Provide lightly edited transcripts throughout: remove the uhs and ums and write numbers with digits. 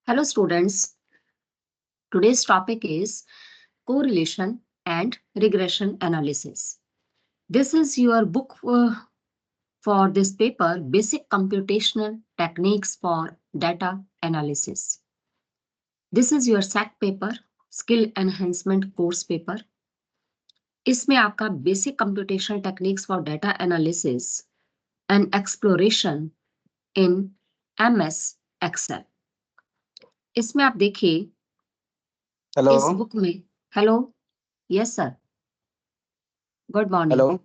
Hello students, today's topic is correlation and regression analysis. This is your book for this paper, Basic Computational Techniques for Data Analysis. This is your SAC paper, Skill Enhancement Course paper. इसमें आपका Basic Computational Techniques for Data Analysis and Exploration in MS Excel. इसमें आप देखिए hello इस book में hello yes sir good morning hello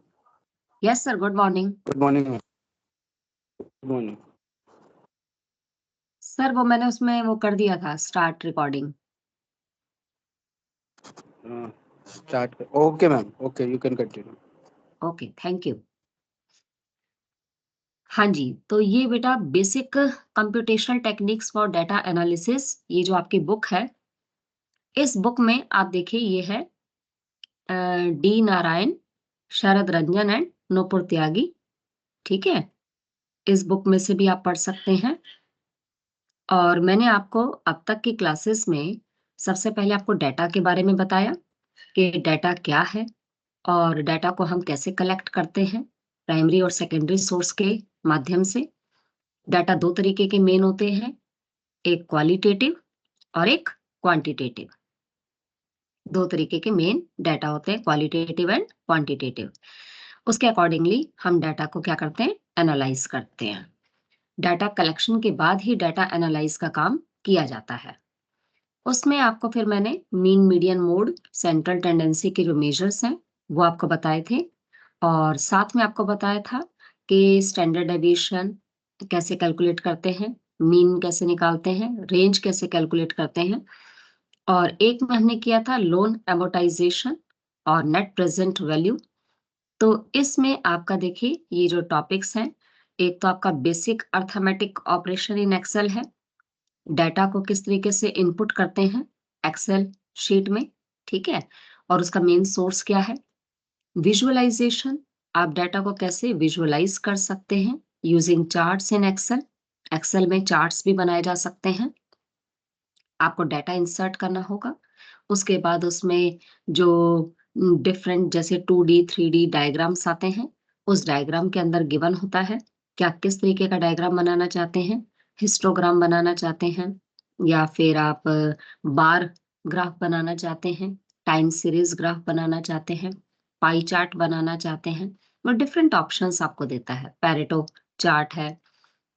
yes sir good morning good morning good morning sir वो मैंने उसमें वो कर दिया था start recording start okay ma'am okay you can continue okay thank you. हाँ जी, तो ये बेटा basic computational techniques for data analysis, ये जो आपकी बुक है, इस बुक में आप देखिए ये है डी नारायण, शरद रंजन एंड नूपुर त्यागी। ठीक है, इस बुक में से भी आप पढ़ सकते हैं। और मैंने आपको अब तक की क्लासेस में सबसे पहले आपको डाटा के बारे में बताया कि डाटा क्या है और डाटा को हम कैसे कलेक्ट करते हैं प्राइमरी और सेकेंडरी सोर्स के माध्यम से। डाटा दो तरीके के मेन होते हैं, एक क्वालिटेटिव और एक क्वांटिटेटिव। दो तरीके के मेन डाटा होते हैं, क्वालिटेटिव एंड क्वांटिटेटिव। उसके अकॉर्डिंगली हम डाटा को क्या करते हैं, एनालाइज करते हैं। डाटा कलेक्शन के बाद ही डाटा एनालाइज का काम किया जाता है। उसमें आपको फिर मैंने mean median mode central tendency के जो मेजर्स हैं वो आपको बताए थे, और साथ में आपको बताया था कि स्टैंडर्ड डेविएशन कैसे कैलकुलेट करते हैं, मीन कैसे निकालते हैं, रेंज कैसे कैलकुलेट करते हैं। और एक में हमने किया था लोन एमोर्टाइजेशन और नेट प्रेजेंट वैल्यू। तो इसमें आपका देखिए ये जो टॉपिक्स हैं, एक तो आपका basic arithmetic operation in Excel है, डाटा को किस तरीके से इनपुट करते हैं एक्सेल शीट में, ठीक है, और उसका मेन सोर्स क्या है। विजुअलाइजेशन, आप डाटा को कैसे विजुअलाइज कर सकते हैं using charts in Excel. Excel में चार्ट्स भी बनाए जा सकते हैं। आपको डाटा इंसर्ट करना होगा, उसके बाद उसमें जो डिफरेंट जैसे 2D 3D डायग्राम्स आते हैं, उस डायग्राम के अंदर गिवन होता है कि आप किस तरीके का डायग्राम बनाना चाहते हैं, हिस्टोग्राम बनाना चाहते हैं या फिर आप बार ग्राफ बनाना चाहते हैं, टाइम सीरीज ग्राफ बनाना चाहते हैं, पाई चार्ट बनाना चाहते हैं। वो डिफरेंट ऑप्शंस आपको देता है। पैरेटो चार्ट है,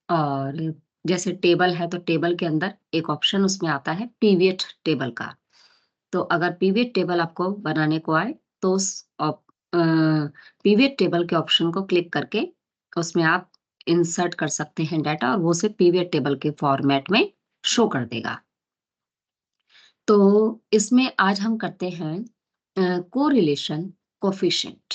और जैसे टेबल है तो टेबल के अंदर एक ऑप्शन उसमें आता है पीवियट टेबल का। तो अगर पीवियट टेबल आपको बनाने को आए तो उस पीवियट टेबल के ऑप्शन को क्लिक करके उसमें आप इंसर्ट कर सकते हैं डाटा, और वो उसे पीवियट टेबल के फॉर्मेट में शो कर देगा। तो इसमें आज हम करते हैं कोरिलेशन कोफिशिएंट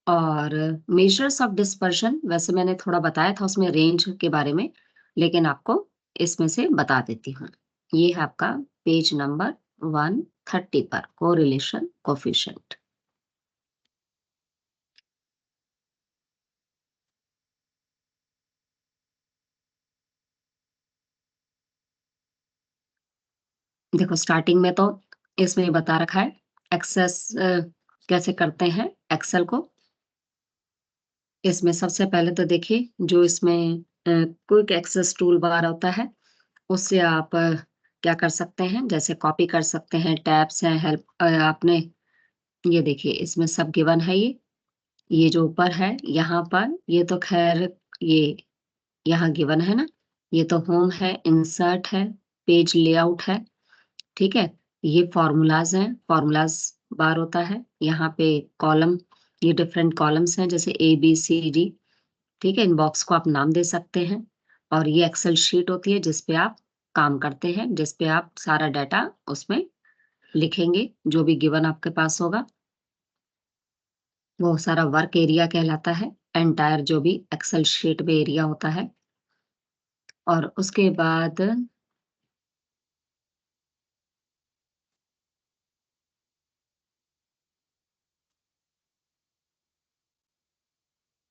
और मेजर्स ऑफ डिस्पर्शन। वैसे मैंने थोड़ा बताया था उसमें रेंज के बारे में, लेकिन आपको इसमें से बता देती हूँ। ये है आपका पेज नंबर 130 पर कोरिलेशन कोफिशिएंट। देखो स्टार्टिंग में तो इसमें बता रखा है एक्सेस कैसे करते हैं एक्सेल को। इसमें सबसे पहले तो देखिए जो इसमें क्विक एक्सेस टूल बार होता है, उससे आप क्या कर सकते हैं, जैसे कॉपी कर सकते हैं, टैब्स हैं, हेल्प आपने ये देखिए इसमें सब गिवन है। ये जो ऊपर है यहाँ पर, ये तो खैर ये यहाँ गिवन है ना, ये तो होम है, इंसर्ट है, पेज लेआउट है, ठीक है। ये फॉर्मूलाज हैं, फॉर्मूलाज बार होता है, यहाँ पे कॉलम, ये डिफरेंट कॉलम्स हैं जैसे ABCD, ठीक है। इन बॉक्स को आप नाम दे सकते हैं। और ये एक्सेल शीट होती है जिसपे आप काम करते हैं, जिसपे आप सारा डाटा उसमें लिखेंगे, जो भी गिवन आपके पास होगा वो सारा वर्क एरिया कहलाता है, एंटायर जो भी एक्सेल शीट में एरिया होता है। और उसके बाद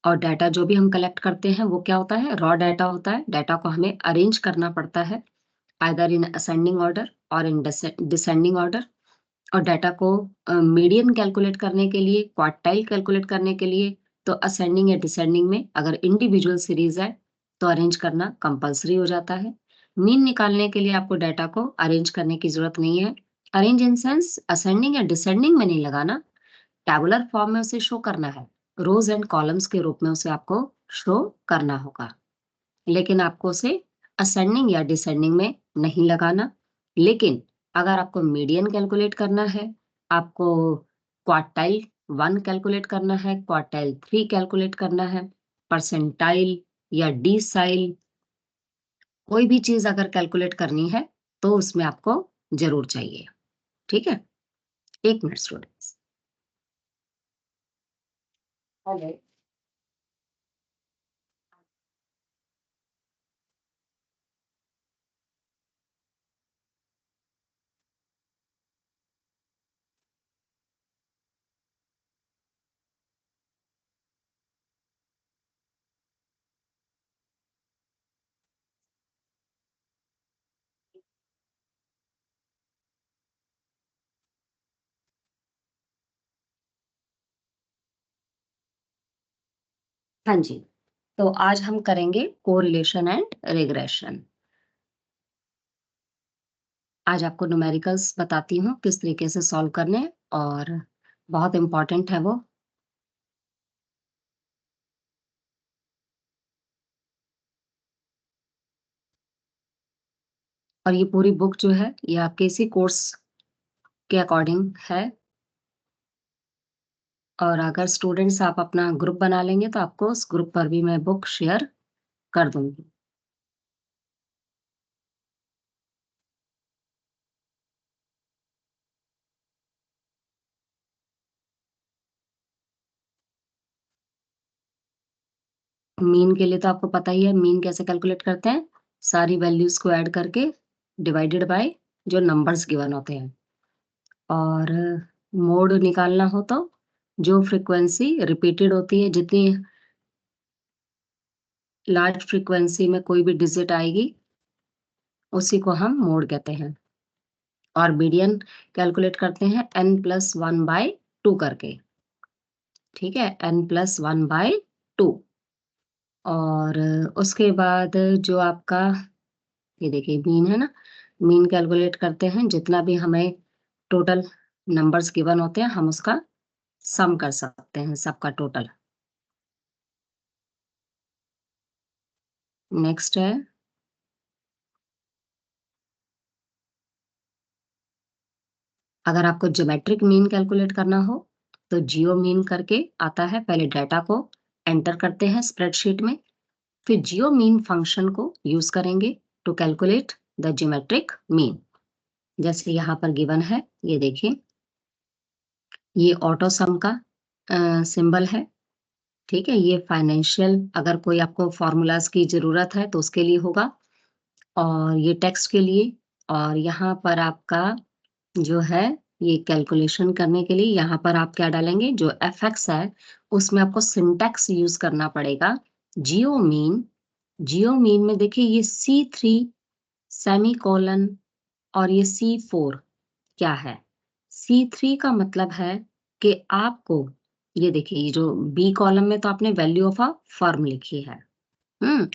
और डाटा जो भी हम कलेक्ट करते हैं वो क्या होता है, रॉ डाटा होता है। डाटा को हमें अरेंज करना पड़ता है आइदर इन असेंडिंग ऑर्डर और इन डिसेंडिंग ऑर्डर। और डाटा को मीडियन कैलकुलेट करने के लिए, क्वार्टाइल कैलकुलेट करने के लिए, तो असेंडिंग या डिसेंडिंग में अगर इंडिविजुअल सीरीज है तो अरेंज करना कंपलसरी हो जाता है। मीन निकालने के लिए आपको डाटा को अरेंज करने की जरूरत नहीं है। अरेंज इन सेंस असेंडिंग या डिसेंडिंग में नहीं लगाना, टैबुलर फॉर्म में उसे शो करना है, रोज एंड कॉलम्स के रूप में उसे आपको शो करना होगा, लेकिन आपको उसे असेंडिंग या डिसेंडिंग में नहीं लगाना। लेकिन अगर आपको मीडियन कैलकुलेट करना है, आपको क्वार्टाइल 1 कैलकुलेट करना है, क्वार्टाइल 3 कैलकुलेट करना है, परसेंटाइल या डीसाइल, कोई भी चीज अगर कैलकुलेट करनी है तो उसमें आपको जरूर चाहिए। ठीक है, 1 मिनट स्टूडेंट्स। हेलो। हाँ जी, तो आज हम करेंगे कोरिलेशन एंड रिग्रेशन। आज आपको न्यूमेरिकल्स बताती हूँ किस तरीके से सॉल्व करने हैं, और बहुत इंपॉर्टेंट है वो। और ये पूरी बुक जो है ये आपके इसी कोर्स के अकॉर्डिंग है। और अगर स्टूडेंट्स आप अपना ग्रुप बना लेंगे तो आपको उस ग्रुप पर भी मैं बुक शेयर कर दूंगी। मीन के लिए तो आपको पता ही है, मीन कैसे कैलकुलेट करते हैं, सारी वैल्यूज को ऐड करके डिवाइडेड बाय जो नंबर्स गिवन होते हैं। और मोड निकालना हो तो जो फ्रीक्वेंसी रिपीटेड होती है, जितनी लार्ज फ्रीक्वेंसी में कोई भी डिजिट आएगी उसी को हम मोड कहते हैं। और मीडियन कैलकुलेट करते हैं n+1/2 करके। ठीक है, n+1/2। और उसके बाद जो आपका ये देखिए मीन है ना, मीन कैलकुलेट करते हैं, जितना भी हमें टोटल नंबर्स गिवन होते हैं हम उसका सम कर सकते हैं, सबका टोटल। नेक्स्ट है, अगर आपको ज्योमेट्रिक मीन कैलकुलेट करना हो तो जियो मीन करके आता है। पहले डाटा को एंटर करते हैं स्प्रेडशीट में, फिर जियो मीन फंक्शन को यूज करेंगे to calculate the geometric mean. जैसे यहाँ पर गिवन है, ये देखिए, ये ऑटो सम का सिंबल है। ठीक है, ये फाइनेंशियल अगर कोई आपको फॉर्मूलाज की जरूरत है तो उसके लिए होगा, और ये टेक्स्ट के लिए। और यहाँ पर आपका जो है ये कैलकुलेशन करने के लिए यहाँ पर आप क्या डालेंगे, जो एफ है उसमें आपको सिंटैक्स यूज करना पड़ेगा। जियो मीन, जियो मीन में देखिए ये C3 सेमी कोलन और ये C4 क्या है। C3 का मतलब है कि आपको ये देखिए, ये जो बी कॉलम में तो आपने वैल्यू ऑफ अ फर्म लिखी है,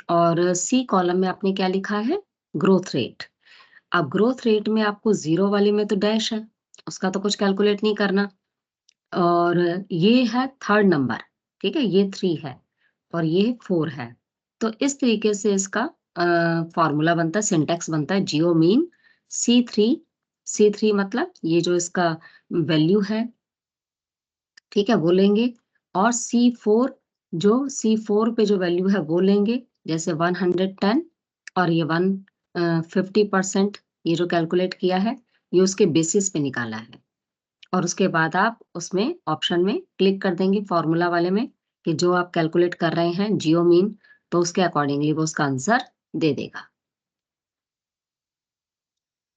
और सी कॉलम में आपने क्या लिखा है, ग्रोथ रेट। अब ग्रोथ रेट में आपको जीरो वाली में तो डैश है, उसका तो कुछ कैलकुलेट नहीं करना। और ये है थर्ड नंबर, ठीक है, ये 3 है और ये 4 है। तो इस तरीके से इसका फॉर्मूला बनता है, सिंटेक्स बनता है, जियो मीन C3। C3 मतलब ये जो इसका वैल्यू है, ठीक है, वो लेंगे। और C4, जो C4 पे जो वैल्यू है वो लेंगे, जैसे 110 और ये 150%, ये जो कैलकुलेट किया है ये उसके बेसिस पे निकाला है। और उसके बाद आप उसमें ऑप्शन में क्लिक कर देंगे फॉर्मूला वाले में, कि जो आप कैलकुलेट कर रहे हैं जियो मीन, तो उसके अकॉर्डिंगली वो उसका आंसर दे देगा।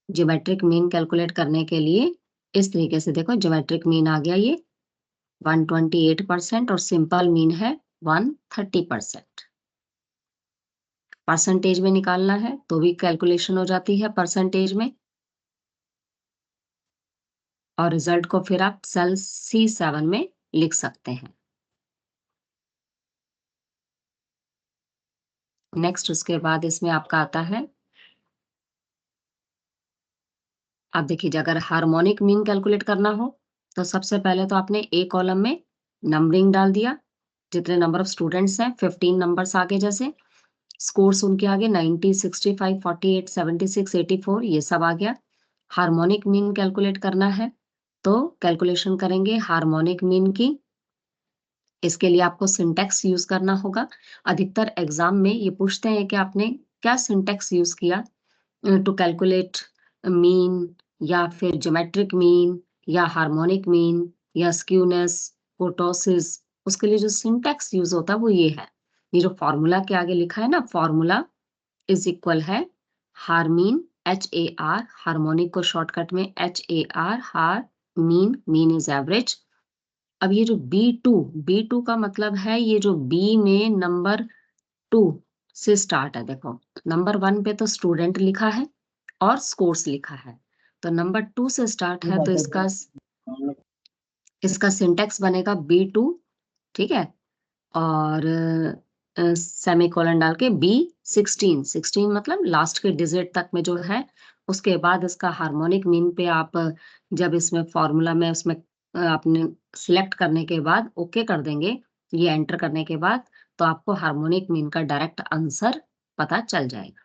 ज्योमेट्रिक मीन कैलकुलेट करने के लिए इस तरीके से देखो, ज्योमेट्रिक मीन आ गया ये 128% और सिंपल मीन है 130%। परसेंटेज में निकालना है तो भी कैलकुलेशन हो जाती है परसेंटेज में, और रिजल्ट को फिर आप सेल C7 में लिख सकते हैं। नेक्स्ट उसके बाद इसमें आपका आता है, आप देखिए अगर हार्मोनिक मीन कैलकुलेट करना हो तो सबसे पहले तो आपने ए कॉलम में नंबरिंग डाल दिया, जितने नंबर ऑफ स्टूडेंट्स हैं 15 नंबर्स आगे, जैसे स्कोर्स उनके आगे 90, 65, 48, 76, 84 ये सब आ गया। हार्मोनिक मीन कैलकुलेट करना है तो कैलकुलेशन करेंगे हार्मोनिक मीन की। इसके लिए आपको सिंटेक्स यूज करना होगा। अधिकतर एग्जाम में ये पूछते हैं कि आपने क्या सिंटेक्स यूज किया टू कैलकुलेट मीन, या फिर ज्योमेट्रिक मीन, या हार्मोनिक मीन, या स्क्यूनेस, कुर्टोसिस। उसके लिए जो सिंटेक्स यूज होता है वो ये है, ये जो फॉर्मूला के आगे लिखा है ना, फॉर्मूला इज इक्वल है हार्मीन, HAR, हार्मोनिक को शॉर्टकट में HAR, हार मीन, मीन इज एवरेज। अब ये जो B2 का मतलब है ये जो B में नंबर 2 से स्टार्ट है। देखो नंबर 1 पे तो स्टूडेंट लिखा है और स्कोर्स लिखा है, तो नंबर 2 से स्टार्ट है तो इसका सिंटेक्स बनेगा B2, ठीक है, और सेमीकोलन डाल के B16 मतलब लास्ट के डिजिट तक में जो है। उसके बाद इसका हार्मोनिक मीन पे आप जब इसमें फॉर्मूला में उसमें आपने सिलेक्ट करने के बाद ओके कर देंगे, ये एंटर करने के बाद, तो आपको हार्मोनिक मीन का डायरेक्ट आंसर पता चल जाएगा।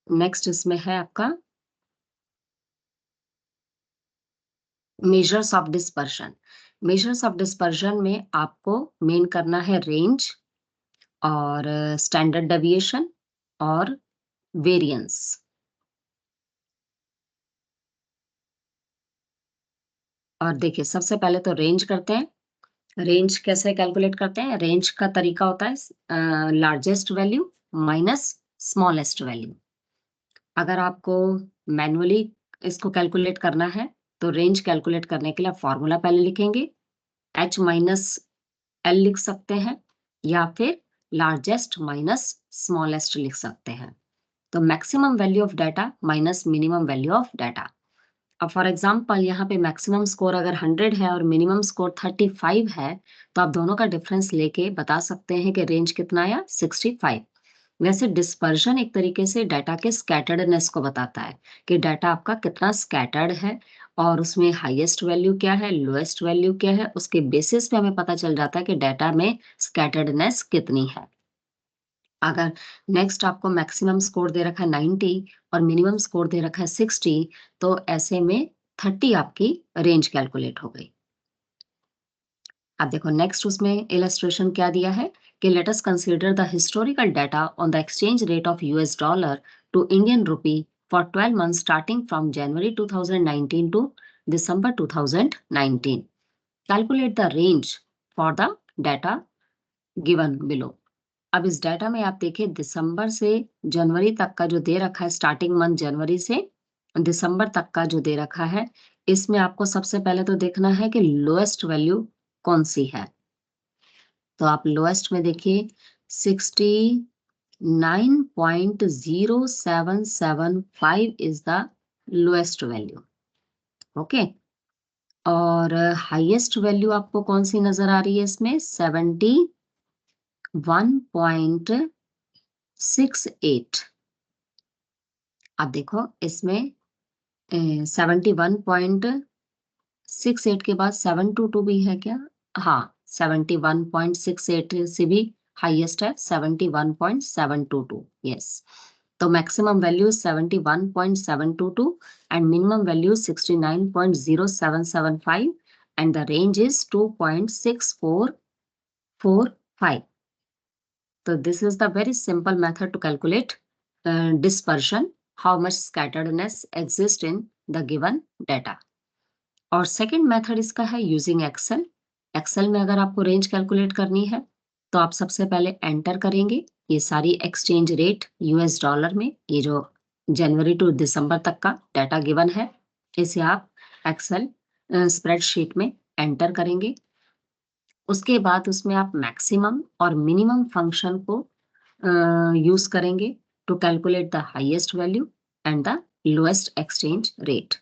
नेक्स्ट इसमें है आपका measures of dispersion. Measures of dispersion में आपको मेन करना है रेंज और स्टैंडर्ड डेविएशन और वेरिएंस। और देखिए सबसे पहले तो रेंज करते हैं। रेंज कैसे कैलकुलेट करते हैं? रेंज का तरीका होता है largest value minus smallest value. अगर आपको मैनुअली इसको कैलकुलेट करना है तो रेंज कैलकुलेट करने के लिए फॉर्मूला पहले लिखेंगे, H माइनस L लिख सकते हैं, या फिर लार्जेस्ट माइनस स्मॉलेस्ट लिख सकते हैं। तो maximum value of data minus minimum value of data. अब फॉर एग्जाम्पल यहाँ पे मैक्सिमम स्कोर अगर 100 है और मिनिमम स्कोर 35 है, तो आप दोनों का डिफरेंस लेके बता सकते हैं कि रेंज कितना आया, 65। वैसे डिस्पर्जन एक तरीके से डाटा के स्कैटर्डनेस को बताता है कि डाटा आपका कितना स्कैटर्ड है, और उसमें हाईएस्ट वैल्यू क्या है, लोएस्ट वैल्यू क्या है, उसके बेसिस पे हमें पता चल जाता है कि डाटा में स्कैटर्डनेस कितनी है। अगर नेक्स्ट आपको मैक्सिमम स्कोर दे रखा है 90 और मिनिमम स्कोर दे रखा है 60, तो ऐसे में 30 आपकी रेंज कैलकुलेट हो गई। अब देखो नेक्स्ट उसमें इलस्ट्रेशन क्या दिया है कि let us consider the historical data on the exchange rate of US dollar to Indian rupee for 12 months starting from January 2019 to December 2019। Calculate the range for the data given below. अब इस data में आप देखिए दिसंबर से जनवरी तक का जो दे रखा है, स्टार्टिंग मंथ जनवरी से दिसंबर तक का जो दे रखा है, इसमें आपको सबसे पहले तो देखना है कि लोएस्ट वैल्यू कौन सी है। तो आप लोएस्ट में देखिए 69.0775 is the lowest value. Okay, और हाईएस्ट वैल्यू आपको कौन सी नजर आ रही है इसमें, 71.68। अब देखो इसमें 71.68 के बाद 722 भी है क्या? हाँ, 71.68 से भी हाईएस्ट है 71.722। यस, तो maximum value 71.722 and minimum value 69.0775 and the range is 2.6445। So this is the very simple method to calculate dispersion, how much scatteredness exists in the given data. और सेकंड मेथड इसका है using Excel. Excel में अगर आपको range calculate करनी है तो आप सबसे पहले एंटर करेंगे ये सारी एक्सचेंज रेट US डॉलर में, ये जो जनवरी टू दिसंबर तक का डाटा गिवन है, इसे आप एक्सेल स्प्रेडशीट में एंटर करेंगे। उसके बाद उसमें आप मैक्सिमम और मिनिमम फंक्शन को यूज करेंगे to calculate the highest value and the lowest exchange rate,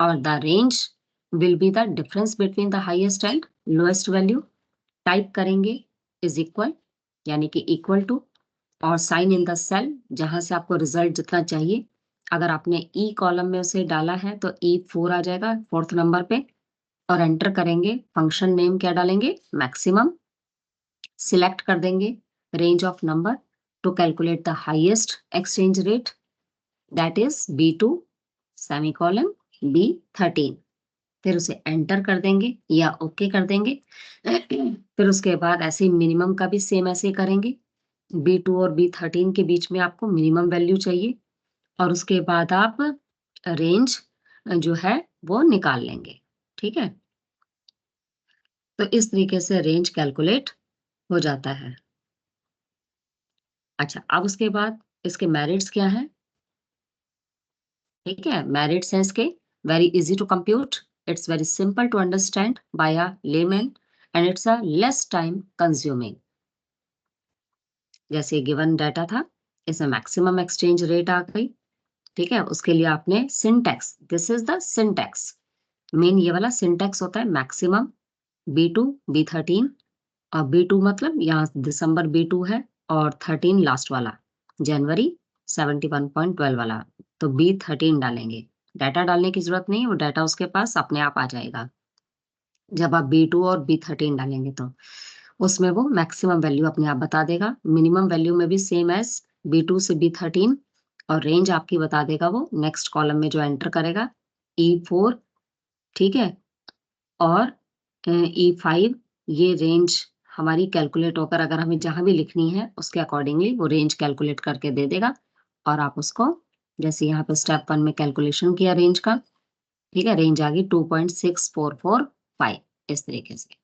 और the range will be the difference between the highest and lowest value. Type करेंगे इज इक्वल, यानी कि इक्वल टू, और sign in the cell जहां से आपको result जितना चाहिए। अगर आपने ई कॉलम में उसे डाला है तो E4 आ जाएगा 4th नंबर पे, और एंटर करेंगे। फंक्शन नेम क्या डालेंगे? मैक्सिमम। सिलेक्ट कर देंगे range of number two calculate the highest exchange rate, that is B2 semicolon B13। फिर उसे एंटर कर देंगे या ओके कर देंगे। फिर उसके बाद ऐसे मिनिमम का भी सेम ऐसे करेंगे। B2 और B13 के बीच में आपको मिनिमम वैल्यू चाहिए, और उसके बाद आप रेंज जो है वो निकाल लेंगे। ठीक है, तो इस तरीके से रेंज कैलकुलेट हो जाता है। अच्छा, अब उसके बाद इसके मेरिट्स क्या है? ठीक है, मेरिट्स हैं इसके very easy to compute, it's very simple to understand by a layman, and it's a less time consuming. जैसे गिवन डाटा था, इसमें मैक्सिमम एक्सचेंज रेट आ गई। ठीक है, उसके लिए आपने syntax, this is the syntax, main ये वाला सिंटैक्स होता है। मैक्सिमम B2 B13, और B2 मतलब यहाँ दिसंबर B2 है, और 13 लास्ट वाला जनवरी 71.12 वाला, तो B13 डालेंगे। डाटा डालने की जरूरत नहीं, वो डाटा उसके पास अपने आप आ जाएगा जब आप B2 और B13 डालेंगे, तो उसमें वो मैक्सिमम वैल्यू अपने आप बता देगा। मिनिमम वैल्यू में भी सेम एज B2 से B13, और रेंज आपकी बता देगा वो नेक्स्ट कॉलम में जो एंटर करेगा E4। ठीक है, और E5, ये रेंज हमारी कैलकुलेट होकर अगर हमें जहां भी लिखनी है उसके अकॉर्डिंगली वो रेंज कैलकुलेट करके दे देगा, और आप उसको, जैसे यहाँ पे स्टेप 1 में कैलकुलेशन किया रेंज का, ठीक है, रेंज आ गई 2.6445, इस तरीके से।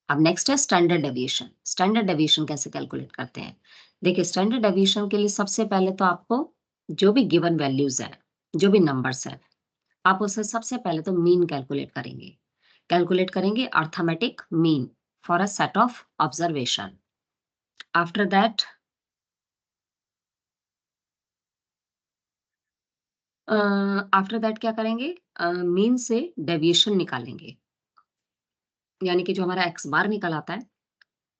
अब नेक्स्ट है स्टैंडर्ड डेविएशन। स्टैंडर्ड डेविएशन कैसे कैलकुलेट करते हैं? देखिए, स्टैंडर्ड डेविएशन के लिए सबसे पहले तो आपको जो भी गिवन वैल्यूज है, जो भी नंबर्स है, आप उससे सबसे पहले तो मीन कैलकुलेट करेंगे arithmetic mean for a set of observation. After that क्या करेंगे? मीन से डेविएशन निकालेंगे, यानी कि जो हमारा एक्स बार निकल आता है,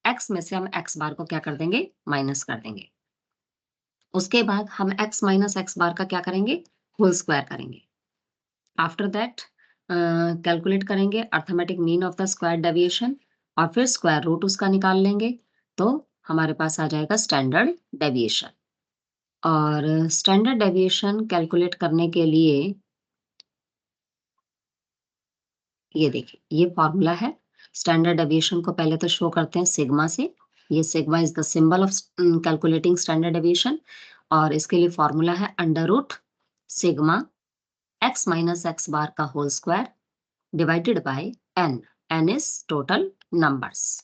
एक्स में से हम एक्स बार को क्या कर देंगे? माइनस कर देंगे। उसके बाद हम एक्स माइनस एक्स बार का क्या करेंगे? होल स्क्वायर करेंगे। आफ्टर दैट कैलकुलेट करेंगे arithmetic mean of the square deviation, और फिर स्क्वायर रूट उसका निकाल लेंगे, तो हमारे पास आ जाएगा स्टैंडर्ड डेविएशन। और स्टैंडर्ड डेविएशन कैलकुलेट करने के लिए ये देखिए, ये फॉर्मूला है। स्टैंडर्ड डेविएशन को पहले तो शो करते हैं सिग्मा से। ये sigma is the symbol of calculating standard deviation, और इसके लिए फॉर्मूला है under root sigma x minus x bar का whole square divided by N. N is total numbers.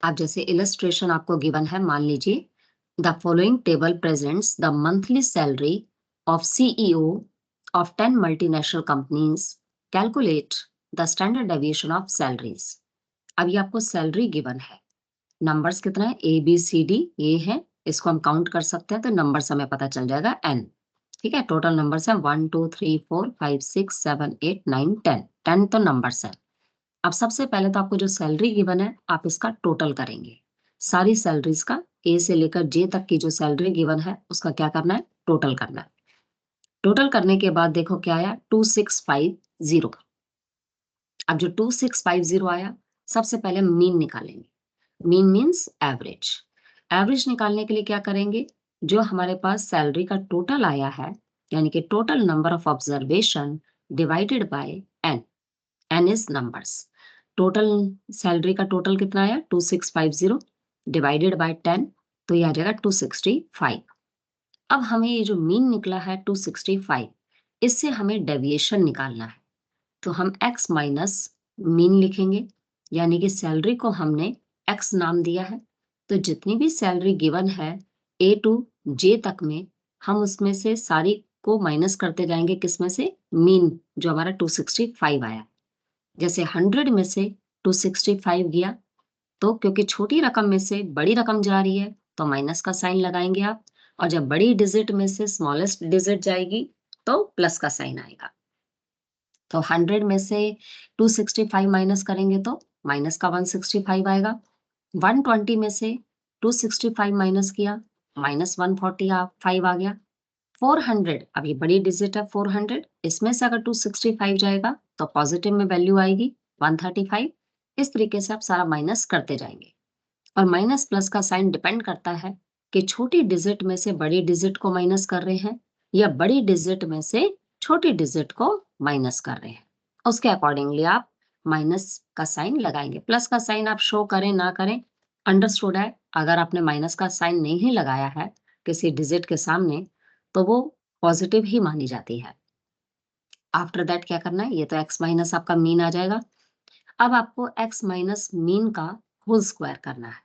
अब जैसे इलस्ट्रेशन आपको गिवन है, मान लीजिए the following table presents the monthly salary of CEO of 10 multinational companies, calculate the standard deviation of salaries। अब ये आपको सैलरी गिवन है, नंबर्स कितना है? ABCD ये है, इसको हम काउंट कर सकते हैं, तो नंबर्स हमें पता चल जाएगा N। ठीक है, टोटल नंबर्स है 1 2 3 4 5 6 7 8 9 10, 10 तो नंबर्स है। अब सबसे पहले तो आपको जो सैलरी गिवन है, आप इसका टोटल करेंगे। सारी सैलरीज का A से लेकर J तक की जो सैलरी गिवन है उसका क्या करना है? टोटल करना है। टोटल करने के बाद देखो क्या आया? 2650। अब जो 2650 आया, सबसे पहले मीन निकालेंगे। Mean means average. एवरेज निकालने के लिए क्या करेंगे? जो हमारे पास सैलरी का टोटल आया है, यानी कि total number of observation divided by N. N is numbers. Total salary का टोटल कितना आया? 2650 डिवाइडेड बाय 10, तो ये आ जाएगा 265। अब हमें ये जो मीन निकला है 265, इससे हमें डेविएशन निकालना है, तो हम x माइनस मीन लिखेंगे, यानी कि सैलरी को हमने x नाम दिया है, तो जितनी भी सैलरी गिवन है A to J तक में, हम उसमें से सारी को माइनस करते जाएंगे, किसमें से? मीन जो हमारा 265 आया। जैसे 100 में से 265 गया, तो क्योंकि छोटी रकम में से बड़ी रकम जा रही है तो माइनस का साइन लगाएंगे आप, और जब बड़ी डिजिट में से स्मॉलेस्ट डिजिट जाएगी तो प्लस का साइन आएगा। तो 100 में से 265 माइनस करेंगे तो माइनस का 165 आएगा। 120 में से 265 माइनस किया, माइनस 145 आ गया। 400, अब ये बड़ी डिजिट है 400, इसमें से अगर 265 जाएगा तो पॉजिटिव में वैल्यू आएगी 135। इस तरीके से आप सारा माइनस करते जाएंगे। और माइनस प्लस का साइन डिपेंड करता है कि छोटी डिजिट में से बड़ी डिजिट को माइनस कर रहे हैं या बड़ी डिजिट में से छोटी डिजिट को माइनस कर रहे हैं। उसके अकॉर्डिंगली आप माइनस का साइन लगाएंगे। प्लस का साइन आप शो करें ना करें, अंडरस्टूड है। अगर आपने माइनस का साइन नहीं लगाया है किसी डिजिट के सामने तो वो पॉजिटिव ही मानी जाती है। आफ्टर दैट क्या करना है, ये तो एक्स माइनस आपका मीन आ जाएगा। अब आपको एक्स माइनस मीन का होल स्क्वायर करना है,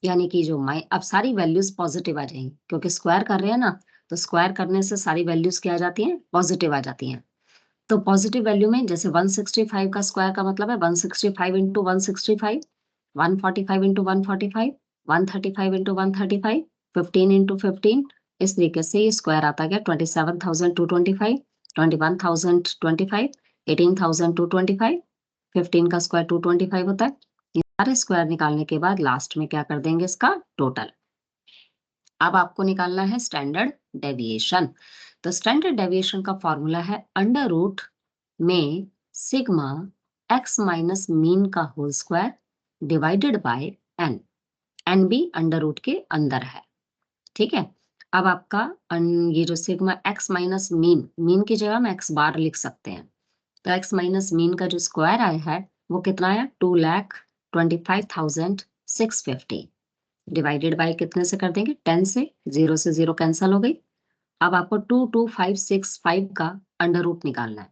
यानी कि जो अब सारी वैल्यूज पॉजिटिव आ जाएंगी क्योंकि स्क्वायर कर रहे हैं ना, तो स्क्वायर करने से सारी वैल्यूज क्या आ जाती हैं, पॉजिटिव आ जाती हैं। तो पॉजिटिव वैल्यू में जैसे 165 का स्क्वायर का मतलब है 165 इंटू 165, 145 इंटू 145, 135 इंटू 135, 15 इंटू 15। इस तरीके से ये स्क्वायर आता गया 27,225, 21,025, 18,225, 15 का स्क्वायर 225 होता है। ये सारे स्क्वायर निकालने के बाद लास्ट में क्या कर देंगे, इसका टोटल। अब आपको निकालना है स्टैंडर्ड डेविएशन। तो स्टैंडर्ड डेविएशन का फॉर्मूला है अंडर रूट में सिग्मा एक्स माइनस मीन का whole square divided by N. N भी अंडर रूट के अंदर है, ठीक है। अब आपका ये जो sigma x minus mean, mean की जगह हम एक्स बार लिख सकते हैं। तो एक्स माइनस मीन का जो स्क्वायर आया है वो कितना आया, 2,25,650 डिवाइडेड बाय कितने से कर देंगे, 10 से। 0 से 0 कैंसिल हो गई। अब आपको 22565 का अंडर रूट निकालना है,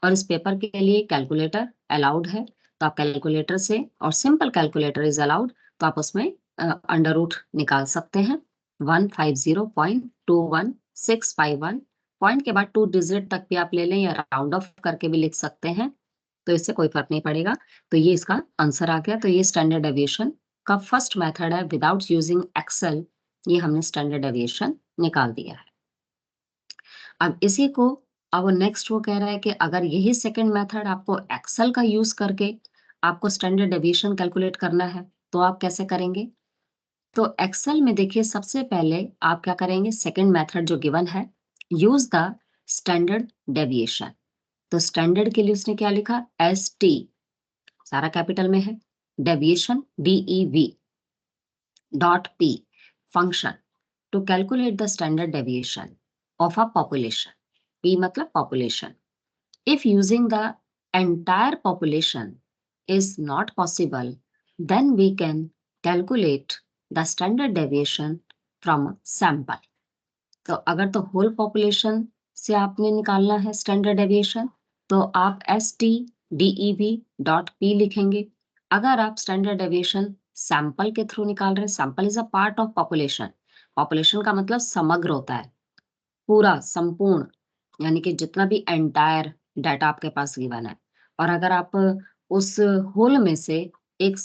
और इस पेपर के लिए कैलकुलेटर अलाउड है, तो आप कैलकुलेटर से, और सिंपल कैलकुलेटर इज अलाउड, तो आप उसमें अंडर रूट निकाल सकते हैं। 150.21651, पॉइंट के बाद 2 डिजिट तक भी आप ले लें या राउंड ऑफ करके भी लिख सकते हैं, तो इससे कोई फर्क नहीं पड़ेगा। तो ये इसका आंसर आ गया। तो ये स्टैंडर्ड डेविएशन का फर्स्ट मेथड है, विदाउट यूजिंग एक्सेल ये हमने स्टैंडर्ड डेविएशन निकाल दिया है। अब इसी को, अब नेक्स्ट वो कह रहा है कि अगर यही सेकंड मेथड आपको एक्सेल का यूज करके आपको स्टैंडर्ड डेविएशन कैलकुलेट करना है तो आप कैसे करेंगे। तो एक्सेल में देखिए सबसे पहले आप क्या करेंगे, सेकंड मेथड जो गिवन है, यूज द स्टैंडर्ड डेविएशन। तो स्टैंडर्ड के लिए उसने क्या लिखा, एस टी, सारा कैपिटल में है, deviation DEV dot P function to calculate the standard deviation of a population. P मतलब population. If using the entire population is not possible, then we can calculate the standard deviation from a sample. तो अगर तो whole population से आपने निकालना है standard deviation, तो आप STDEV.P लिखेंगे। अगर आप स्टैंडर्ड डेविएशन सैंपल के थ्रू निकाल रहे हैं, sample is a part of population. Population का मतलब समग्र होता है, पूरा, संपूर्ण, यानी कि जितना भी एंटायर डाटा आपके पास गिवन है। और अगर आप उस होल में से एक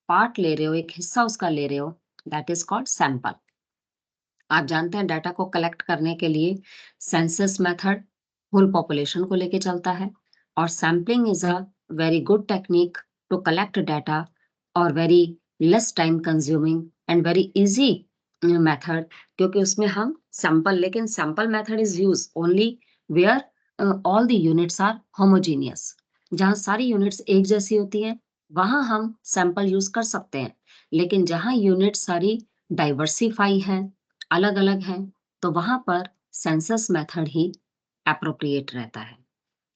पार्ट ले रहे हो, एक हिस्सा उसका ले रहे हो, दैट इज कॉल्ड सैंपल। आप जानते हैं डाटा को कलेक्ट करने के लिए सेंसस मेथड होल पॉपुलेशन को लेके चलता है, और sampling is a very good technique to collect data, और very less time consuming and very easy method, क्योंकि उसमें हम सैंपल, लेकिन sample method is use only where all the units are homogeneous. जहां सारी यूनिट्स एक जैसी होती हैं वहां हम सैंपल यूज कर सकते हैं, लेकिन जहां यूनिट सारी डाइवर्सिफाई हैं, अलग अलग हैं, तो वहां पर सेंसस मेथड ही एप्रोप्रिएट रहता है।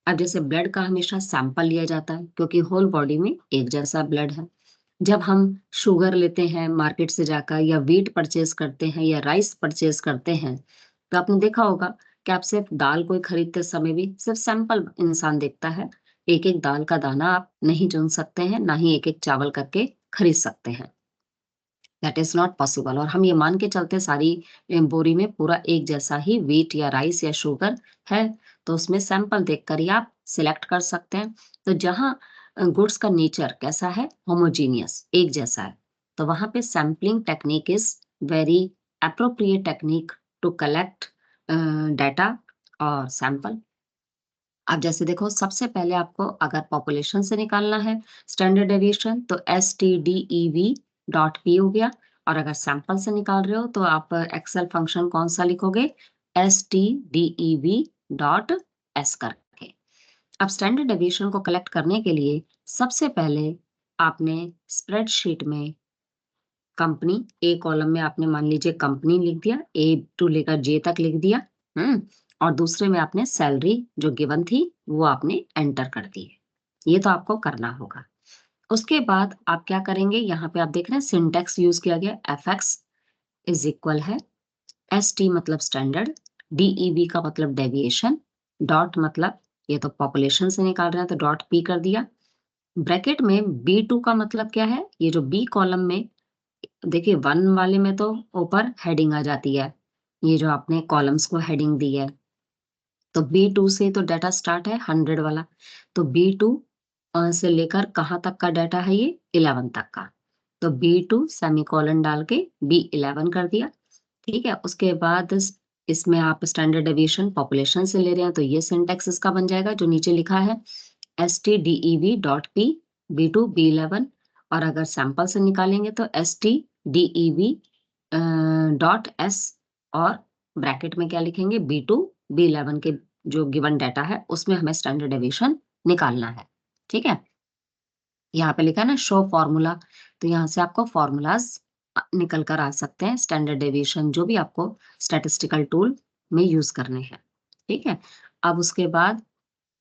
अब जैसे ब्लड का हमेशा सैंपल लिया जाता है क्योंकि होल बॉडी में एक जैसा ब्लड है। जब हम शुगर लेते हैं मार्केट से जाकर, या व्हीट परचेज करते हैं, या राइस परचेज करते हैं, तो आपने देखा होगा कि आप सिर्फ दाल कोई खरीदते समय भी सिर्फ सैंपल इंसान देखता है। एक एक दाल का दाना आप नहीं चुन सकते हैं, ना ही एक एक चावल करके खरीद सकते हैं। That is not possible. और हम ये मान के चलते सारी बोरी में पूरा एक जैसा ही वीट या राइस या शुगर है, तो उसमें सैंपल देखकर ही आप सिलेक्ट कर सकते हैं। तो जहां गुड्स का नेचर कैसा है, होमोजीनियस, एक जैसा है, तो वहां पे sampling technique is very appropriate technique to collect data और सैंपल। अब जैसे देखो, सबसे पहले आपको अगर पॉपुलेशन से निकालना है स्टैंडर्ड डेविएशन, तो stdev.p हो गया। और अगर सैंपल से निकाल रहे हो तो आप एक्सेल फंक्शन कौन सा लिखोगे, stdev.s करके। अब स्टैंडर्ड डेविएशन को कलेक्ट करने के लिए सबसे पहले आपने स्प्रेडशीट में कंपनी, ए कॉलम में आपने मान लीजिए कंपनी लिख दिया, ए टू लेकर जे तक लिख दिया। और दूसरे में आपने सैलरी जो गिवन थी वो आपने एंटर कर दी है। ये तो आपको करना होगा। उसके बाद आप क्या करेंगे, यहाँ पे आप देख रहे हैं सिंटेक्स यूज किया गया, एफ एक्स इज इक्वल है, एस टी मतलब स्टैंडर्ड, डीईवी का मतलब डेविएशन, डॉट मतलब ये तो पॉपुलेशन से निकाल रहे हैं तो डॉट पी कर दिया। ब्रैकेट में बी टू का मतलब क्या है, ये जो बी कॉलम में देखिए, वन वाले में तो ऊपर हेडिंग आ जाती है, ये जो आपने कॉलम्स को हेडिंग दी है, तो B2 से तो डाटा स्टार्ट है 100 वाला, तो B2 से लेकर कहाँ तक का डाटा है, ये 11 तक का, तो B2 सेमीकोलन डाल के B11 कर दिया। ठीक है, उसके बाद इसमें आप स्टैंडर्ड डेविएशन पॉपुलेशन से ले रहे हैं, तो ये सिंटेक्स इसका बन जाएगा जो नीचे लिखा है, stdev.p B2 B11। और अगर सैंपल से निकालेंगे तो stdev.s, और ब्रैकेट में क्या लिखेंगे, B2 B11 के जो गिवन डाटा है उसमें हमें स्टैंडर्ड डेविएशन निकालना है। ठीक है, यहाँ पे लिखा है ना शो फॉर्मूला, तो यहाँ से आपको फॉर्मूलाज निकल कर आ सकते हैं, स्टैंडर्ड डेविएशन जो भी आपको स्टैटिस्टिकल टूल में यूज करने हैं। ठीक है, अब उसके बाद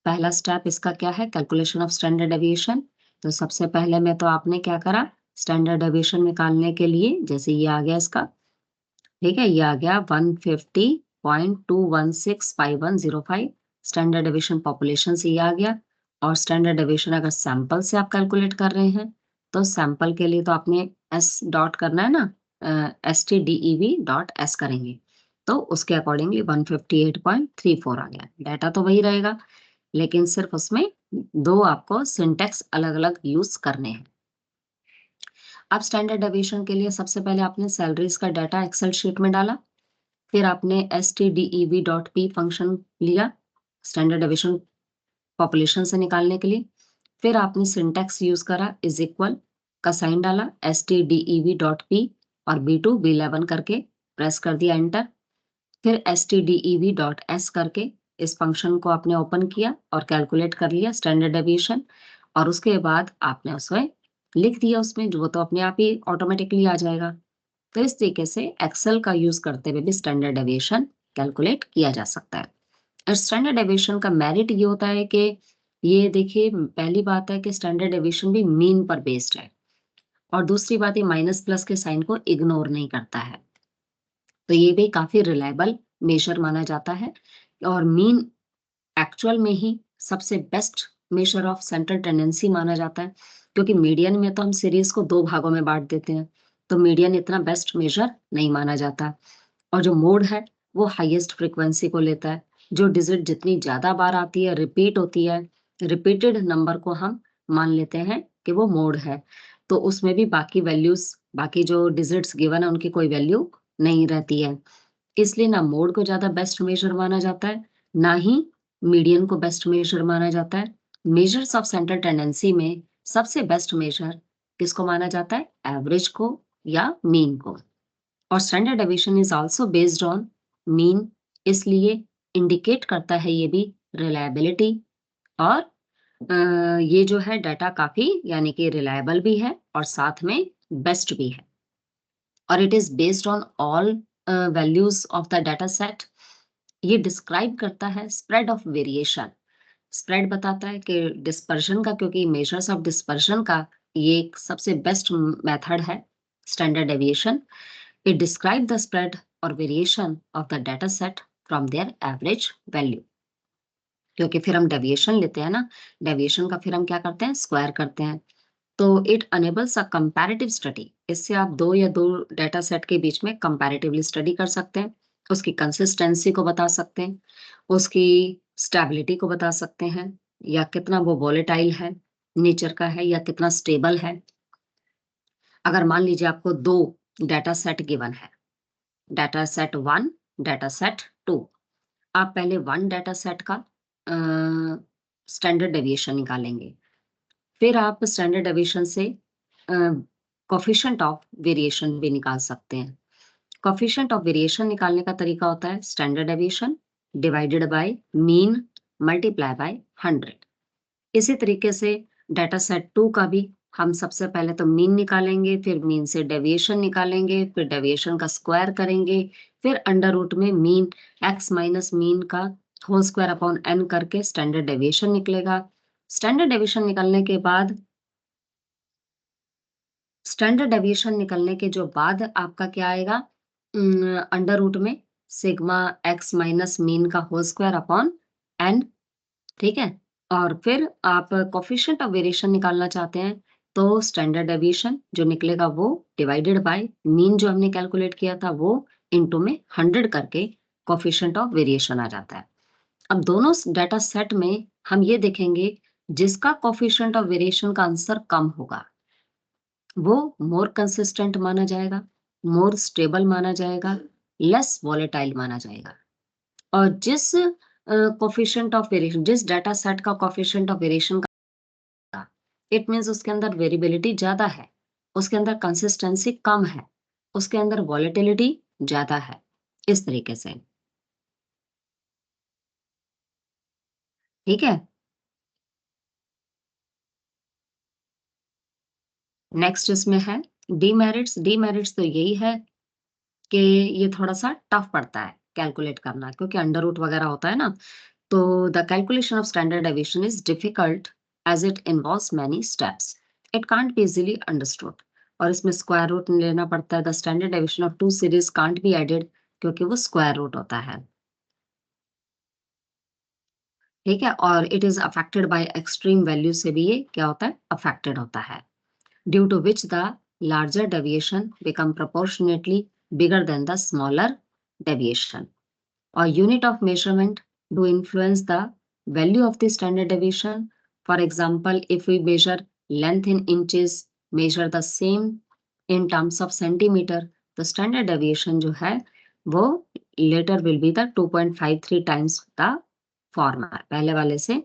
पहला स्टेप इसका क्या है, कैलकुलेशन ऑफ स्टैंडर्ड डेविएशन। तो सबसे पहले में तो आपने क्या करा, स्टैंडर्ड डेविएशन निकालने के लिए, जैसे ये आ गया इसका, ठीक है, ये आ गया 150.2165105, स्टैंडर्ड डेविएशन पॉपुलेशन से ये आ गया। और स्टैंडर्ड डेविएशन अगर सैंपल से आप कैलकुलेट कर रहे हैं, तो सैंपल के लिए तो आपने एस डॉट करना है ना, stdev.s करेंगे, तो उसके अकॉर्डिंगली 158.34 आ गया। डाटा तो वही रहेगा, लेकिन सिर्फ उसमें दो आपको सिंटेक्स अलग अलग यूज करने हैं। अब स्टैंडर्ड डेविएशन के लिए सबसे पहले आपने सैलरीज का डाटा एक्सेल शीट में डाला, फिर आपने stdev.p फंक्शन लिया स्टैंडर्ड डेविएशन पॉपुलेशन से निकालने के लिए, फिर आपने सिंटेक्स यूज करा, इज इक्वल का साइन डाला, stdev.p और B2 B11 करके प्रेस कर दिया एंटर, फिर stdev.s करके इस फंक्शन को आपने ओपन किया और कैलकुलेट कर लिया स्टैंडर्ड डेविएशन, और उसके बाद आपने उसमें लिख दिया, उसमें जो तो अपने आप ही ऑटोमेटिकली आ जाएगा। तो इस तरीके से एक्सेल का यूज करते हुए भी स्टैंडर्ड डेविएशन कैलकुलेट किया जा सकता है। और स्टैंडर्ड डेविएशन का मेरिट ये होता है कि ये देखिए, पहली बात है कि स्टैंडर्ड डेविएशन भी मीन पर बेस्ड है, और दूसरी बात ये माइनस प्लस के साइन को इग्नोर नहीं करता है, तो ये भी काफी रिलायबल मेजर माना जाता है। और मीन एक्चुअल में ही सबसे best measure of central tendency माना जाता है, क्योंकि मीडियन में तो हम सीरीज को दो भागों में बांट देते हैं, तो मीडियन इतना बेस्ट मेजर नहीं माना जाता। और जो मोड है वो हाईएस्ट फ्रीक्वेंसी को लेता है, जो डिजिट जितनी ज्यादा बार आती है, रिपीट होती है, रिपीटेड नंबर को हम मान लेते हैं कि वो मोड है, तो उसमें भी बाकी वैल्यूज, बाकी जो डिजिट्स गिवन है उनकी कोई वैल्यू नहीं रहती है। इसलिए ना मोड को ज्यादा बेस्ट मेजर माना जाता है, ना ही मीडियन को बेस्ट मेजर माना जाता है। मेजर्स ऑफ सेंट्रल टेंडेंसी में सबसे बेस्ट मेजर किसको माना जाता है, एवरेज को या मीन को। और standard deviation is also based on mean, इसलिए इंडिकेट करता है ये भी रिलायबिलिटी, और ये जो है डाटा काफी यानी कि रिलायबल भी है और साथ में बेस्ट भी है। और it is based on all values of the data set. ये डिस्क्राइब करता है स्प्रेड ऑफ वेरिएशन, स्प्रेड बताता है कि डिस्पर्शन का, क्योंकि मेजर्स ऑफ डिस्पर्शन का ये एक सबसे बेस्ट मेथड है standard deviation. It describe the spread और variation of the data set from their average value, क्योंकि फिर हम डेविएशन लेते हैं ना, डेविएशन का फिर हम क्या करते हैं, स्क्वायर करते हैं, तो it enables a comparative study. इससे आप दो या दो डेटा सेट के बीच में कंपैरेटिवली स्टडी कर सकते हैं, उसकी कंसिस्टेंसी को बता सकते हैं, उसकी स्टेबिलिटी को बता सकते हैं, या कितना वो वोलेटाइल है नेचर का है या कितना स्टेबल है। अगर मान लीजिए आपको दो डेटा सेट गिवन है, data set one, data set two, आप पहले वन डेटा सेट का स्टैंडर्ड डेविएशन निकालेंगे, फिर आप स्टैंडर्ड डेविएशन से कोफिशिएंट ऑफ वेरिएशन भी निकाल सकते हैं। कोफिशिएंट ऑफ वेरिएशन निकालने का तरीका होता है standard deviation divided by mean multiply by 100। इसी तरीके से डेटा सेट टू का भी हम सबसे पहले तो मीन निकालेंगे, फिर मीन से डेविएशन निकालेंगे, फिर डेविएशन का स्क्वायर करेंगे, फिर अंडर रूट में मीन एक्स माइनस मीन का होल स्क्वायर अपॉन एन करके स्टैंडर्ड डेविएशन निकलेगा। स्टैंडर्ड डेविएशन निकलने के बाद स्टैंडर्ड डेविएशन निकलने के जो बाद आपका क्या आएगा, अंडर रूट में सिग्मा एक्स माइनस मीन का होल स्क्वायर अपॉन एन। ठीक है, और फिर आप कोफिशिएंट ऑफ वेरिएशन निकालना चाहते हैं तो स्टैंडर्ड डेविएशन जो निकलेगा वो डिवाइडेड बाय मीन जो हमने कैलकुलेट किया था वो इनटू में 100 करके कोफिशिएंट ऑफ वेरिएशन आ जाता है। अब दोनों डेटा सेट में हम ये देखेंगे जिसका कोफिशिएंट ऑफ वेरिएशन का आंसर कम होगा वो मोर कंसिस्टेंट माना जाएगा, मोर स्टेबल माना जाएगा, लेस वॉलेटाइल माना जाएगा। और जिस कोफिशिएंट ऑफ वेरिएशन, जिस डेटा सेट का कोफिशिएंट ऑफ वेरिएशन का, इट मींस उसके अंदर वेरिएबिलिटी ज्यादा है, उसके अंदर कंसिस्टेंसी कम है, उसके अंदर वॉलेटिलिटी ज्यादा है, इस तरीके से। ठीक है, नेक्स्ट इसमें है डीमेरिट्स। डीमेरिट्स तो यही है कि ये थोड़ा सा टफ पड़ता है कैलकुलेट करना, क्योंकि अंडर रूट वगैरह होता है ना, तो the calculation of standard deviation is difficult as it involves many steps, it can't be easily understood. और इसमें स्क्वायर रूट लेना पड़ता है। The standard deviation of two series can't be added, क्योंकि वो स्क्वायर रूट होता है। ठीक है, और it is affected by extreme value से भी ये क्या होता है, अफेक्टेड होता है, due to which the larger deviation become proportionately bigger than the smaller deviation. Or unit of measurement do influence the value of the standard deviation. For example, if we measure length in inches, measure the same in terms of centimeter, the standard deviation जो है वो later will be the 2.53 times the former, पहले वाले से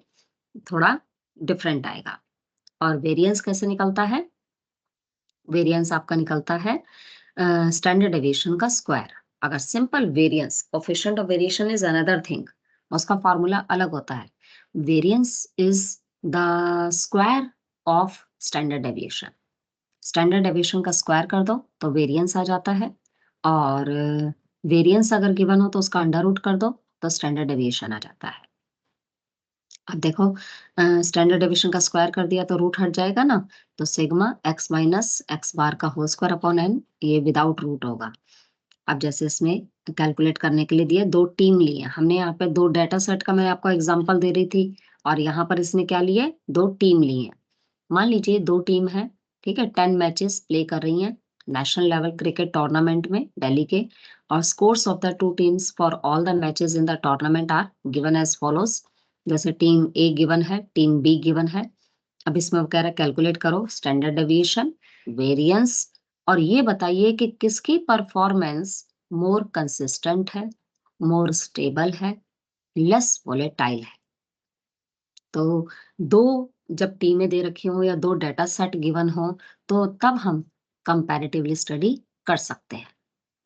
थोड़ा different आएगा। और variance कैसे निकलता है, वेरिएंस आपका निकलता है स्टैंडर्ड डेविएशन का स्क्वायर। अगर simple variance, coefficient of variation is another thing, उसका फॉर्मूला अलग होता है। Variance is the square of standard deviation. Standard deviation का स्क्वायर कर दो तो वेरिएंस आ जाता है, और वेरिएंस अगर गिवन हो तो उसका अंडर रूट कर दो तो स्टैंडर्ड डेविएशन आ जाता है। अब देखो, स्टैंडर्ड डेविएशन का स्क्वायर कर दिया तो रूट हट जाएगा ना, तो sigma x minus x bar का होल स्क्वायर अपॉन एन, ये विदाउट रूट होगा। अब जैसे इसमें कैलकुलेट करने के लिए दिए, दो टीम लिए हमने, यहाँ पे दो डेटा सेट का मैं आपको एग्जांपल दे रही थी, और यहाँ पर इसने क्या लिए, दो टीम लिए। मान लीजिए दो टीम है, ठीक है, 10 मैचेस प्ले कर रही हैं नेशनल लेवल क्रिकेट टूर्नामेंट में दिल्ली के, और scores of the two teams for all the matches in the tournament are given as follows. जैसे टीम ए गिवन है, टीम बी गिवन है। अब इसमें वो कह रहा है कैलकुलेट करो स्टैंडर्ड डेविएशन, वेरिएंस, और ये बताइए कि किसकी परफॉर्मेंस मोर कंसिस्टेंट है, मोर स्टेबल है, लेस वोलेटाइल है। तो दो जब टीमें दे रखी हो या दो डेटा सेट गिवन हो तो तब हम कंपैरेटिवली स्टडी कर सकते हैं।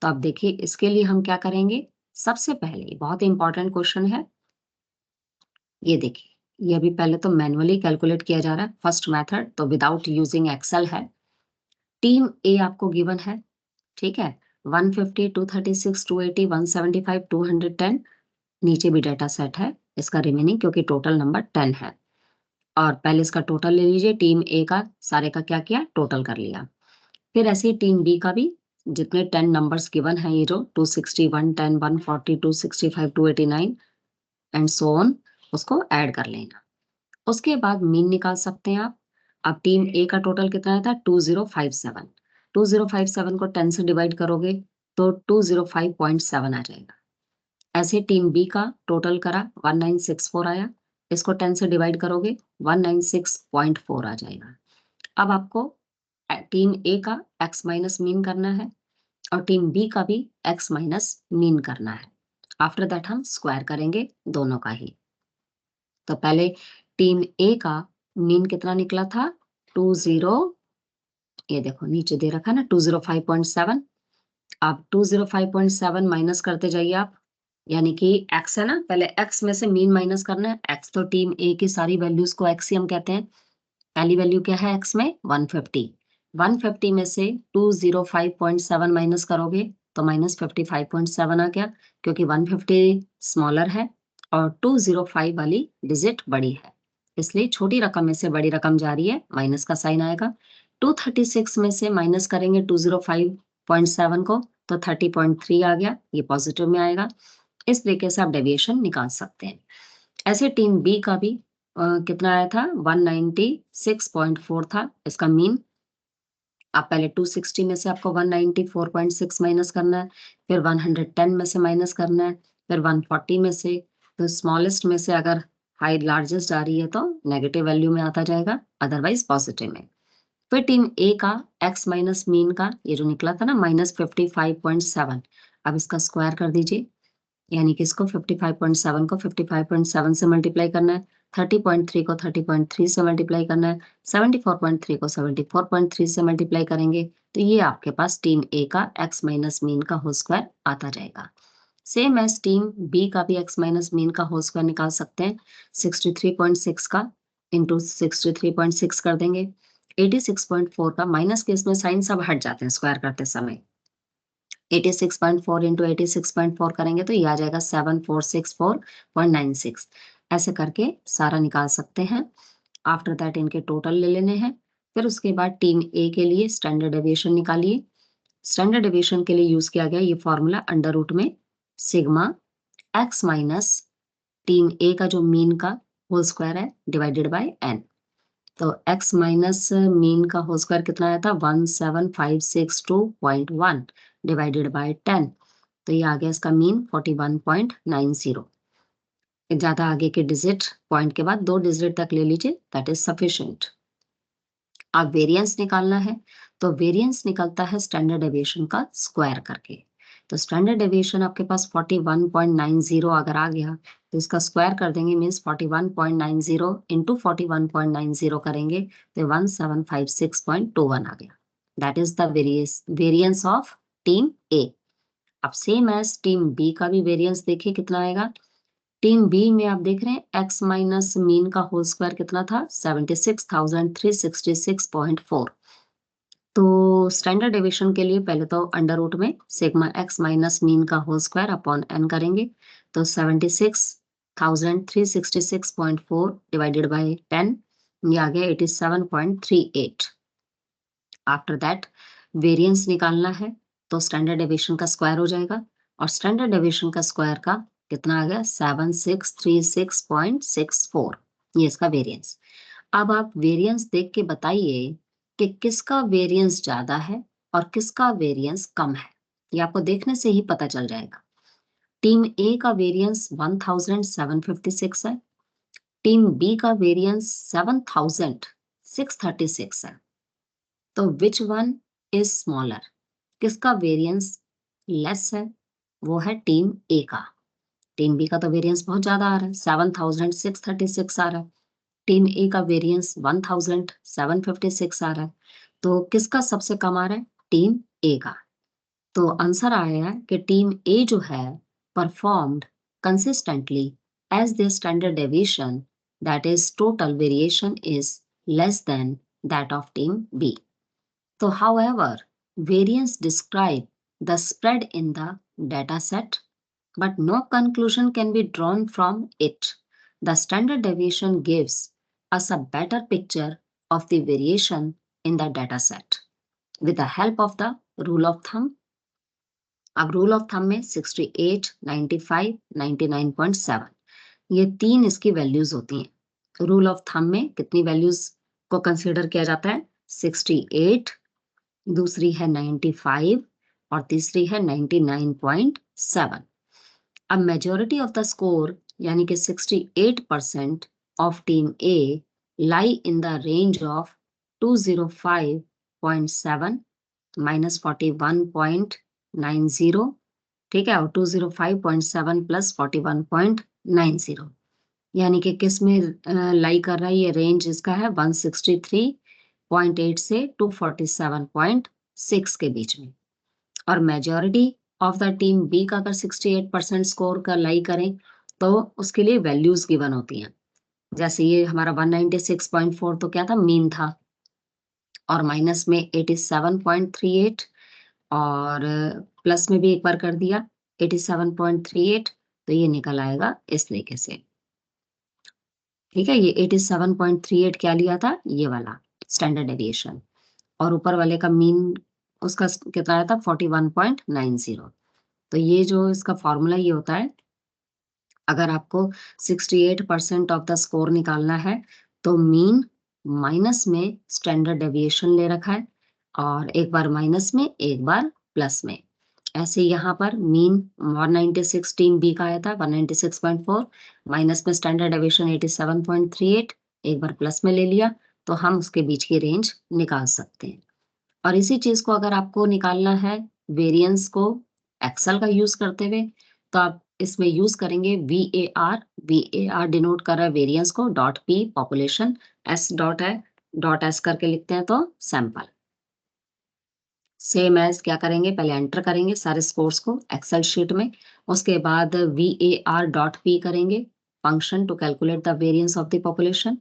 तो अब देखिए इसके लिए हम क्या करेंगे, सबसे पहले बहुत इंपॉर्टेंट क्वेश्चन है, ये देखिए, ये अभी पहले तो मैन्युअली कैलकुलेट किया जा रहा है फर्स्ट मेथड, तो विदाउट यूजिंग एक्सेल है। टीम ए आपको गिवन है, ठीक है, 150, 236, 280, 175, 210, नीचे भी डेटा सेट है इसका रिमेनिंग, क्योंकि टोटल नंबर 10 है। और पहले इसका टोटल ले लीजिए, टीम ए का सारे का क्या किया, टोटल कर लिया। फिर ऐसे ही टीम बी का भी जितने 10 नंबर्स गिवन है, ये जो 260, 110, 140, 265, 289 एंड सो ऑन, उसको ऐड कर लेना। उसके बाद मीन निकाल सकते हैं आप। अब टीम ए का टोटल कितना आया था 2057। 2057 को 10 से डिवाइड करोगे तो 205.7 आ जाएगा। ऐसे टीम बी का टोटल करा 1964 आया, इसको 10 से डिवाइड करोगे 196.4 आ जाएगा। अब आपको टीम ए का एक्स माइनस मीन करना है और टीम बी का भी एक्स माइनस मीन करना है। आफ्टर दैट हम स्क्वायर करेंगे दोनों का ही। तो पहले टीम ए का मीन कितना निकला था 20, ये देखो नीचे दे रखा ना 205.7। अब 205.7 माइनस करते जाइए आप, यानी कि x है ना, पहले x में से मीन माइनस करना है। x तो टीम ए की सारी वैल्यूज को x ही हम कहते हैं। पहली वैल्यू क्या है x में 150। 150 में से 205.7 माइनस करोगे तो माइनस 55.7 आ गया, क्योंकि 150 स्मॉलर है और 205 वाली डिजिट बड़ी है, इसलिए छोटी रकम में से बड़ी रकम जा रही है, माइनस का साइन आएगा। 236 में से माइनस करेंगे 205.7 को तो 30.3 आ गया, ये पॉजिटिव में आएगा। इस तरीके से आप डेविएशन निकाल सकते हैं। ऐसे टीम बी का भी कितना आया था 196.4 था इसका मीन। आप पहले 260 में से आपको 194.6 माइनस करना है, फिर 110 में से माइनस करना है, फिर 140 में से। तो स्मॉलेस्ट में से अगर हाई लार्जेस्ट आ रही है तो नेगेटिव वैल्यू में आता जाएगा, अदरवाइज पॉजिटिव में। फिर टीम ए का एक्स माइनस मीन का ये जो निकला था ना -55.7, अब इसका स्क्वायर कर दीजिए, यानी कि इसको 55.7 को 55.7 से मल्टीप्लाई करना है, 30.3 को 30.3 से मल्टीप्लाई करना है, 74.3 को 74.3 से मल्टीप्लाई करेंगे तो ये आपके पास टीम ए का एक्स माइनस मीन का होल स्क्वायर आता जाएगा। सेम एज टीम बी का भी एक्स माइनस मीन का होल स्क्वायर निकाल सकते हैं। 63.6 का इंटू 63.6 कर देंगे। 86.4 का माइनस के इसमें साइन सब हट जाते हैं स्क्वायर करते समय। 86.4 इंटू 86.4 करेंगे तो ये आ जाएगा 7464.96। ऐसे करके सारा निकाल सकते हैं। आफ्टर दैट इनके टोटल ले लेने हैं। फिर उसके बाद टीम ए के लिए स्टैंडर्ड डेविएशन निकालिए। स्टैंडर्ड डेविएशन के लिए यूज किया गया ये फॉर्मूला अंडर रूट में सिग्मा एक्स माइनस टीम ए का जो मीन का होल स्क्वायर है डिवाइडेड बाय एन। तो x माइनस मीन का होल स्क्वायर कितना आया था 17562.1 डिवाइडेड बाय 10, तो ये आ गया इसका मीन 41.90। ज्यादा आगे के डिजिट पॉइंट के बाद 2 डिजिट तक ले लीजिए, दैट इज सफिशिएंट। अब वेरिएंस निकालना है तो वेरिएंस निकलता है स्टैंडर्ड डेविएशन का स्क्वायर करके। तो स्टैंडर्ड डेविएशन आपके पास 41.90 अगर आ गया तो इसका स्क्वायर कर देंगे, मीन्स 41.90 इंटू 41.90 करेंगे तो 1756.21 आ गया। That is the variance of team A. अब सेम एज टीम बी का भी वेरिएंस देखिए कितना आएगा। टीम बी में आप देख रहे हैं एक्स माइनस मीन का होल स्क्वायर कितना था 76,366.4। तो स्टैंडर्ड डेविएशन के लिए पहले तो अंडर रूट में सिग्मा एक्स माइनस मीन का होल स्क्वायर अपॉन एन करेंगे तो 76,366.4 डिवाइडेड बाय 10, ये आ गया 87.38। आफ्टर दैट वेरिएंस निकालना है तो स्टैंडर्ड डेविएशन का स्क्वायर हो जाएगा और स्टैंडर्ड डेविएशन का स्क्वायर का कितना आ गया 7636.64, ये इसका वेरिएंस। अब आप वेरिएंस देख के बताइए कि किसका वेरिएंस ज्यादा है और किसका वेरिएंस कम है, ये आपको देखने से ही पता चल जाएगा। टीम ए का वेरिएंस 1756 है, टीम बी का वेरिएंस 7636 है। तो विच वन इज स्मॉलर, किसका वेरिएंस लेस है, वो है टीम ए का। टीम बी का तो वेरिएंस बहुत ज्यादा आ रहा है 7636 आ रहा है, टीम ए का वेरिएंस 1756 आ रहा है, तो किसका सबसे कम आ रहा है, टीम ए का। तो आंसर आया है कि टीम ए जो है performed consistently as the standard deviation, that is total variation is less than that of team B. So, however, variance describe the spread in the data set, but no conclusion can be drawn from it. The standard deviation gives us a better picture of the variation in the data set with the help of the rule of thumb. अब rule of thumb में 68, 95, 99.7 ये तीन इसकी values होती हैं। Rule of thumb में कितनी values को कंसीडर किया जाता है 68, दूसरी है 95 और तीसरी है 99.7। अब मेजॉरिटी ऑफ द स्कोर यानी कि 68% of team A lie in the range of 205.7 minus 41.90, ठीक है, और 205.7 प्लस 41.90, यानी कि किस में लाई कर रहा है, ये रेंज इसका है 163.8 से 247.6 के बीच में। और majority of the team B का अगर 68% स्कोर का लाई करें तो उसके लिए वैल्यूज गिवन होती हैं। जैसे ये हमारा 196.4 तो क्या था, मीन था, और माइनस में 87.38, और प्लस में भी एक बार कर दिया 87.38, तो ये निकल आएगा इस तरीके से। ठीक है, ये 87.38 क्या लिया था, ये वाला स्टैंडर्ड डेविएशन, और ऊपर वाले का मीन उसका कितना आया था 41.90। तो ये जो इसका फॉर्मूला ये होता है, अगर आपको 68% ऑफ द स्कोर निकालना है तो मीन माइनस में स्टैंडर्ड डेविएशन ले रखा है, और एक बार माइनस में एक बार प्लस में। ऐसे यहाँ पर मीन 196 टीम बी का आया था 196.4, माइनस में स्टैंडर्ड डेविएशन 87.38, एक बार प्लस में ले लिया, तो हम उसके बीच की रेंज निकाल सकते हैं। और इसी चीज को अगर आपको निकालना है वेरिएंस को एक्सेल का यूज करते हुए, तो आप इसमें यूज करेंगे VAR डिनोट कर रहा है वेरिएंस को, dot P population, S dot है, डॉट एस करके लिखते हैं तो सैंपल। सेम एज क्या करेंगे, पहले एंटर करेंगे सारे स्कोर्स को एक्सेल शीट में, उसके बाद VAR डॉट पी करेंगे, function to calculate the variance of the population.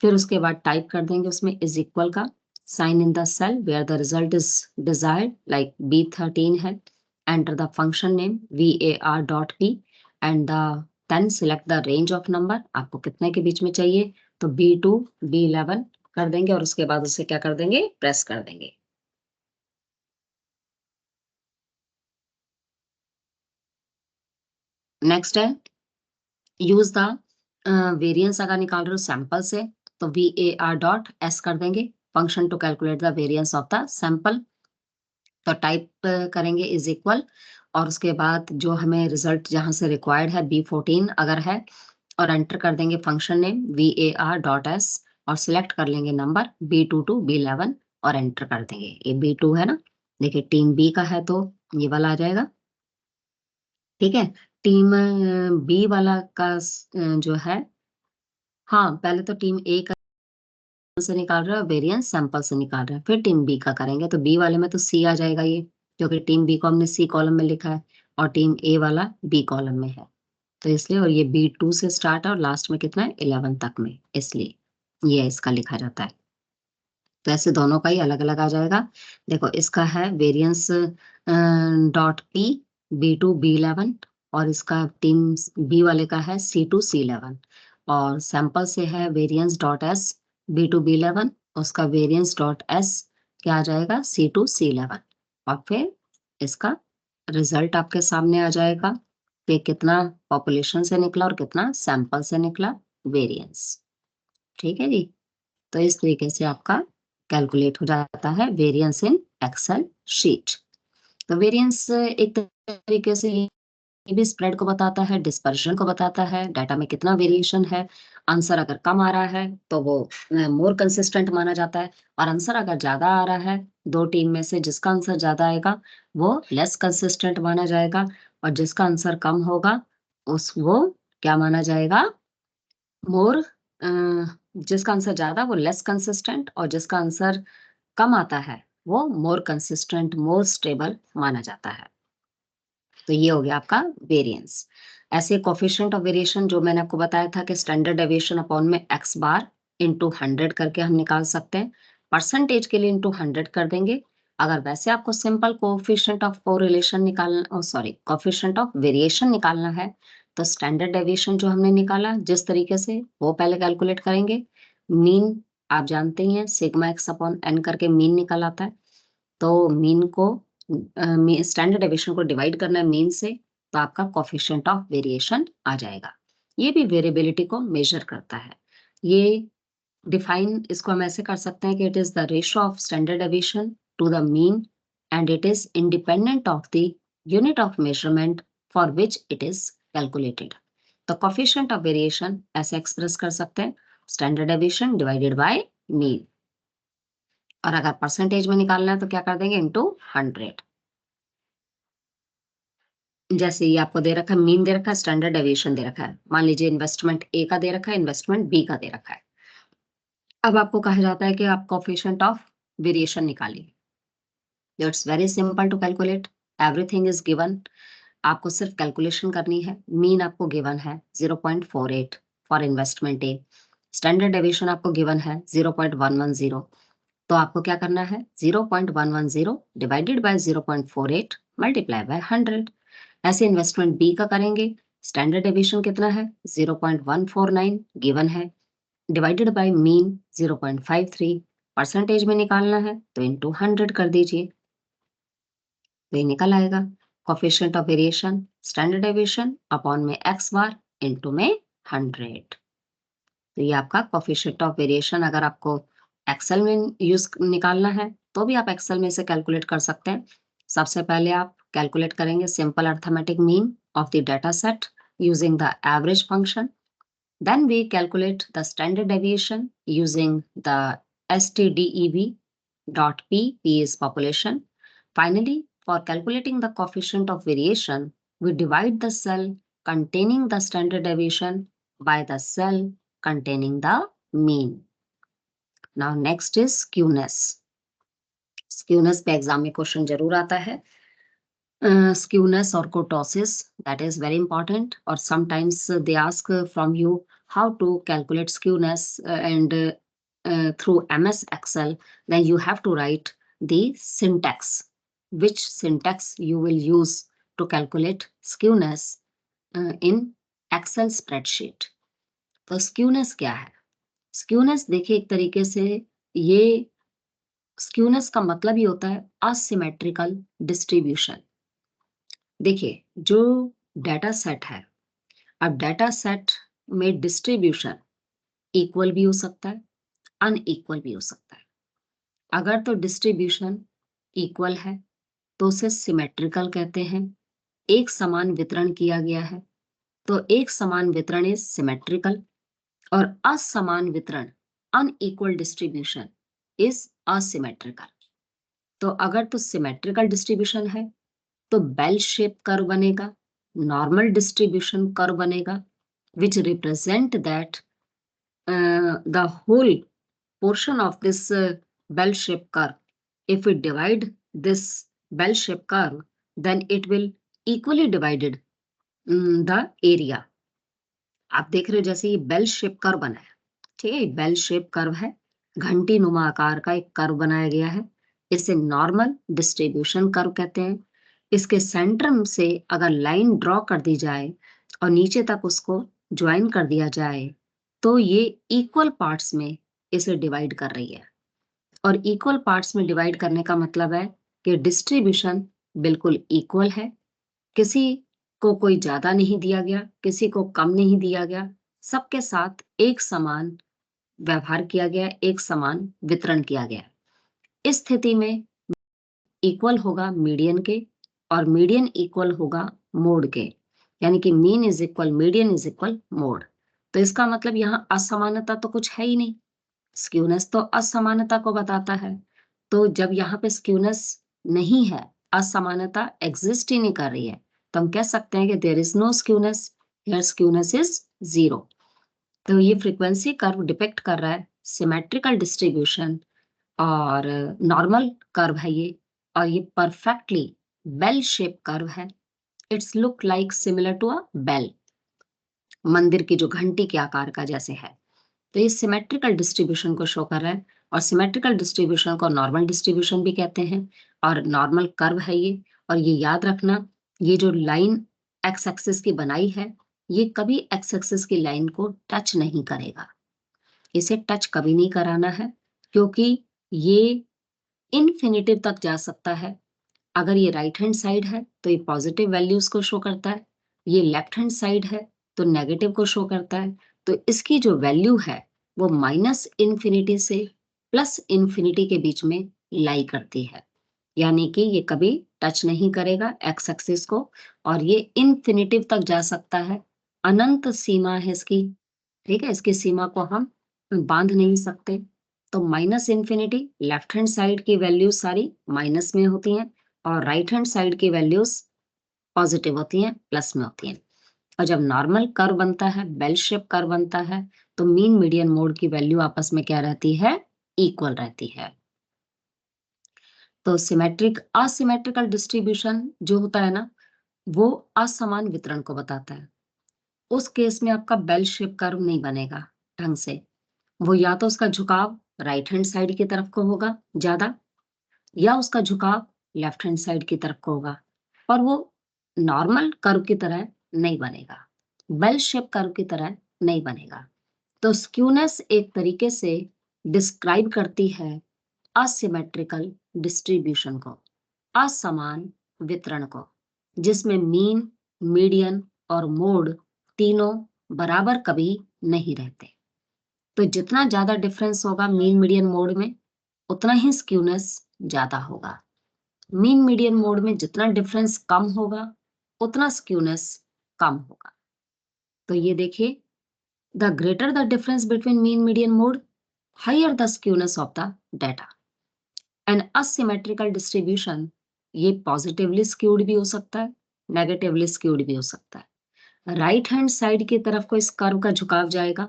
फिर उसके बाद टाइप कर देंगे उसमें इज इक्वल का sign in the cell where the result is desired, like B13 है, enter the function name VAR dot P and then select the range of number, आपको कितने के बीच में चाहिए, तो B2 B11 कर देंगे, और उसके बाद उसे क्या कर देंगे, प्रेस कर देंगे। नेक्स्ट है यूज द वेरिएंस, अगर निकाल रहे हो सैंपल से तो VAR डॉट एस कर देंगे, function to calculate the variance of the sample. तो टाइप करेंगे इज इक्वल, और उसके बाद जो हमें रिजल्ट जहां से रिक्वायर्ड है B14 अगर है, और एंटर कर देंगे function name VAR dot S, और सिलेक्ट कर लेंगे नंबर B22 B11 और एंटर कर देंगे। ये B2 है ना, देखिए टीम बी का है तो ये वाला आ जाएगा। ठीक है, टीम बी वाला का जो है, हाँ पहले तो टीम ए का से निकाल रहा है, वेरिएंस सैंपल से निकाल रहा है, फिर टीम बी का करेंगे तो बी वाले में तो सी आ जाएगा ये, क्योंकि टीम बी को हमने सी कॉलम में लिखा है और टीम ए वाला बी कॉलम में है, तो इसलिए, और ये B2 से स्टार्ट है और लास्ट में कितना है 11 तक में, इसलिए ये इसका लिखा जाता है। तो ऐसे दोनों का ही अलग अलग आ जाएगा। देखो इसका है variance dot P B2 B11, और इसका टीम बी वाले का है C2 C11, और सैंपल से है variance dot S B2 B11, उसका वेरिएंस डॉट एस क्या आ जाएगा C2 C11, और फिर इसका रिजल्ट आपके सामने आ जाएगा कि कितना पॉपुलेशन से निकला और कितना सैंपल से निकला वेरिएंस। ठीक है जी, तो इस तरीके से आपका कैलकुलेट हो जाता है वेरिएंस इन एक्सेल शीट। तो वेरिएंस एक तरीके से ये भी स्प्रेड को बताता है, डिस्पर्शन को बताता है, डाटा में कितना वेरिएशन है। आंसर अगर कम आ रहा है तो वो मोर कंसिस्टेंट माना जाता है, और आंसर अगर ज्यादा आ रहा है, दो टीम में से जिसका आंसर ज्यादा आएगा वो लेस कंसिस्टेंट माना जाएगा, और जिसका आंसर कम होगा उस वो क्या माना जाएगा, मोर, जिसका आंसर ज्यादा वो लेस कंसिस्टेंट, और जिसका आंसर कम आता है वो मोर कंसिस्टेंट मोर स्टेबल माना जाता है। तो ये हो गया आपका वेरिएंस। ऐसे कोफिशिएंट ऑफ वेरिएशन जो मैंने आपको बताया था कि स्टैंडर्ड डेविएशन अपॉन में x बार इंटू 100 करके हम निकाल सकते हैं, परसेंटेज के लिए इंटू 100 कर देंगे। अगर वैसे आपको सिंपल कोफिशिएंट ऑफ कोरिलेशन निकालना, सॉरी कोफिशिएंट ऑफ वेरिएशन निकालना है, तो स्टैंडर्ड डेविएशन जो हमने निकाला जिस तरीके से वो पहले कैलकुलेट करेंगे। मीन आप जानते ही हैं सिग्मा एक्स अपॉन एन करके मीन निकल आता है, तो मीन को स्टैंडर्ड डेविएशन को डिवाइड करना है मीन से, तो आपका कोफिशिएंट ऑफ वेरिएशन आ जाएगा। ये भी वेरिएबिलिटी को मेजर करता है। ये डिफाइन इसको हम ऐसे कर सकते हैं कि it is the ratio of standard deviation to the mean and it is independent of the unit of measurement for which it is calculated. तो कोफिशिएंट ऑफ वेरिएशन ऐसे एक्सप्रेस कर सकते हैं, standard deviation divided by mean, और अगर percentage में निकालना है तो क्या कर देंगे, इनटू 100। जैसे ये आपको दे रखा है, मीन दे रखा है, स्टैंडर्ड डेविएशन दे रखा है। मान लीजिए इन्वेस्टमेंट ए का दे रखा है, इन्वेस्टमेंट बी का दे रखा है। अब आपको कहा जाता है कि आप कोफिशिएंट ऑफ वेरिएशन निकालिए। It's very simple to calculate, everything is given. आपको सिर्फ कैलकुलेशन करनी है। मीन आपको गिवन है 0.48 for investment A, standard deviation आपको गिवन है 0.110। तो आपको क्या करना है, 0.110 डिवाइडेड बाय 0.48 मल्टीप्लाई बाय 100। ऐसे इन्वेस्टमेंट बी का करेंगे, स्टैंडर्ड डेविएशन कितना है 0.149 गिवन है, डिवाइडेड बाय मीन 0.53, परसेंटेज में निकालना है तो इनटू 100 कर दीजिए, तो ये निकल आएगा coefficient of variation standard deviation upon में एक्स बार इनटू में 100। तो ये आपका कोफिशिएंट ऑफ वेरिएशन, अगर आपको एक्सेल में यूज निकालना है तो भी आप एक्सेल में से कैलकुलेट कर सकते हैं। सबसे पहले आप कैलकुलेट करेंगे simple arithmetic mean of the data set using the average function. Then we calculate the standard deviation using the STDEV dot P. P is population. Finally, for calculating the coefficient of variation, we divide the cell containing the standard deviation by the cell containing the mean. Now next is skewness. Skewness पे exam में question जरूर आता है। Skewness or kurtosis, that is very important, or sometimes they ask from you how to calculate skewness and through MS Excel, then you have to write the syntax, which syntax you will use to calculate skewness in Excel spreadsheet. तो skewness क्या है? Skewness देखिए एक तरीके से ये skewness का मतलब ही होता है asymmetrical distribution। देखिए जो डाटा सेट है, अब डाटा सेट में डिस्ट्रीब्यूशन इक्वल भी हो सकता है, अनइक्वल भी हो सकता है। अगर तो डिस्ट्रीब्यूशन इक्वल है तो उसे सिमेट्रिकल कहते हैं, एक समान वितरण किया गया है, तो एक समान वितरण इज सिमेट्रिकल, और असमान वितरण अनइक्वल डिस्ट्रीब्यूशन इज असिमेट्रिकल। तो अगर तो सिमेट्रिकल डिस्ट्रीब्यूशन है तो बेल शेप कर्व बनेगा, नॉर्मल डिस्ट्रीब्यूशन कर्व बनेगा, which represent that the whole portion of this bell shaped curve, if we divide this bell shaped curve, then it will equally divided the area. आप देख रहे हो जैसे ये bell shape curve बना है, ठीक है, बेल शेप कर्व है, घंटी नुमा आकार का एक कर्व बनाया गया है, इसे नॉर्मल डिस्ट्रीब्यूशन कर्व कहते हैं। इसके सेंटर से अगर लाइन ड्रॉ कर दी जाए और नीचे तक उसको ज्वाइन कर दिया जाए तो ये इक्वल पार्ट्स में इसे डिवाइड कर रही है। और इक्वल पार्ट्स में डिवाइड करने का मतलब है कि डिस्ट्रीब्यूशन बिल्कुल इक्वल है, किसी को कोई ज्यादा नहीं दिया गया, किसी को कम नहीं दिया गया, सबके साथ एक समान व्यवहार किया गया, एक समान वितरण किया गया। इस स्थिति में इक्वल होगा मीडियन के और मीडियन इक्वल होगा मोड के, यानी कि mean is equal median is equal mode. तो इसका मतलब यहाँ असमानता तो कुछ है ही नहीं, स्क्यूनेस तो असमानता को बताता है। तो जब यहाँ पे स्क्यूनेस नहीं है, असमानता एग्जिस्ट ही नहीं कर रही है, तो हम कह सकते हैं कि there is no skewness, here skewness is 0। तो ये फ्रीक्वेंसी कर्व डिपेक्ट कर रहा है सिमेट्रिकल डिस्ट्रीब्यूशन और नॉर्मल कर्व है ये, और ये परफेक्टली बेल शेप कर्व है। It's look like similar to a bell, मंदिर की जो घंटी के आकार का जैसे है। तो ये सिमेट्रिकल डिस्ट्रीब्यूशन को शो कर रहा है, और सिमेट्रिकल डिस्ट्रीब्यूशन को नॉर्मल डिस्ट्रीब्यूशन भी कहते हैं, और नॉर्मल कर्व है ये। और ये याद रखना, ये जो लाइन एक्स एक्सिस की बनाई है, ये कभी एक्स एक्सिस की लाइन को टच नहीं करेगा, इसे टच कभी नहीं कराना है, क्योंकि ये इनफिनिटिव तक जा सकता है। अगर ये राइट हैंड साइड है तो ये पॉजिटिव वैल्यूज को शो करता है, ये लेफ्ट हैंड साइड है तो नेगेटिव को शो करता है। तो इसकी जो वैल्यू है वो माइनस इन्फिनिटी से प्लस इन्फिनिटी के बीच में लाई करती है, यानी कि ये कभी टच नहीं करेगा एक्स एक्सिस को, और ये इन्फिनिटिव तक जा सकता है, अनंत सीमा है इसकी। ठीक है, इसकी सीमा को हम बांध नहीं सकते। तो minus infinity, left hand side की वैल्यूज सारी माइनस में होती हैं और राइट हैंड साइड की वैल्यूज पॉजिटिव होती हैं, प्लस में होती हैं। और जब नॉर्मल कर्व बनता है, बेल शेप कर्व बनता है, तो मीन मीडियन मोड की वैल्यू आपस में क्या रहती है, इक्वल रहती है। तो सिमेट्रिक असिमेट्रिकल डिस्ट्रीब्यूशन जो होता है ना, वो असमान वितरण को बताता है। उस केस में आपका बेल शेप कर्व नहीं बनेगा ढंग से। वो या तो उसका झुकाव राइट हैंड साइड की तरफ को होगा ज्यादा, या उसका झुकाव लेफ्ट हैंड साइड की तरफ को होगा, पर वो नॉर्मल कर्व की तरह नहीं बनेगा, बेल शेप कर्व की तरह नहीं बनेगा। तो स्क्यूनेस एक तरीके से डिस्क्राइब करती है असिमेट्रिकल डिस्ट्रीब्यूशन को, असमान वितरण को, जिसमें मीन, मीडियन और मोड तीनों बराबर कभी नहीं रहते। तो जितना ज्यादा डिफरेंस होगा मीन मीडियन मोड में, उतना ही स्क्यूनेस ज्यादा होगा। मीन मीडियन मोड में जितना डिफरेंस कम होगा, उतना स्क्यूनेस कम होगा। तो ये देखिए, the greater the difference between mean median mode, higher the skewness of the data. An asymmetrical distribution, ये पॉजिटिवली स्क्यूड भी हो सकता है, नेगेटिवली स्क्यूड भी हो सकता है। राइट हैंड साइड की तरफ को इस कर्व का झुकाव जाएगा,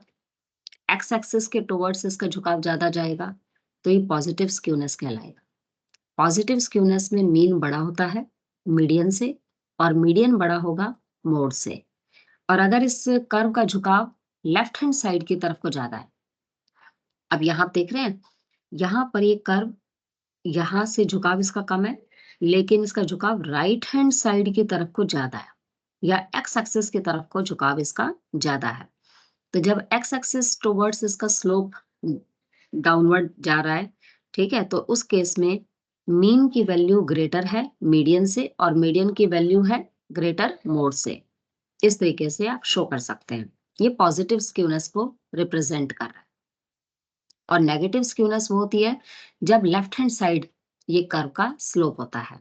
एक्स एक्सिस के टुवर्ड्स इसका झुकाव ज्यादा जाएगा, तो ये पॉजिटिव स्क्यूनेस कहलाएगा। पॉजिटिव स्क्यूनेस में मीन बड़ा होता है मीडियन से, और मीडियन बड़ा होगा मोड से। और अगर इस कर्व का झुकाव लेफ्ट हैंड साइड की तरफ को ज्यादा है, अब यहां आप देख रहे हैं, यहां पर ये कर्व, यहां से झुकाव इसका कम है, लेकिन इसका झुकाव राइट हैंड साइड की तरफ को ज्यादा है, या एक्स एक्सिस की तरफ को झुकाव इसका ज्यादा है। तो जब एक्स एक्सिस टुवर्ड्स इसका स्लोप डाउनवर्ड जा रहा है, ठीक है, तो उस केस में मीन की वैल्यू ग्रेटर है मीडियन से, और मीडियन की वैल्यू है ग्रेटर मोड से। इस तरीके से आप शो कर सकते हैं। ये पॉजिटिव स्क्यूनेस को रिप्रेजेंट कर रहा है। और नेगेटिव स्क्यूनेस वो होती है जब लेफ्ट हैंड साइड ये कर्व का स्लोप होता है।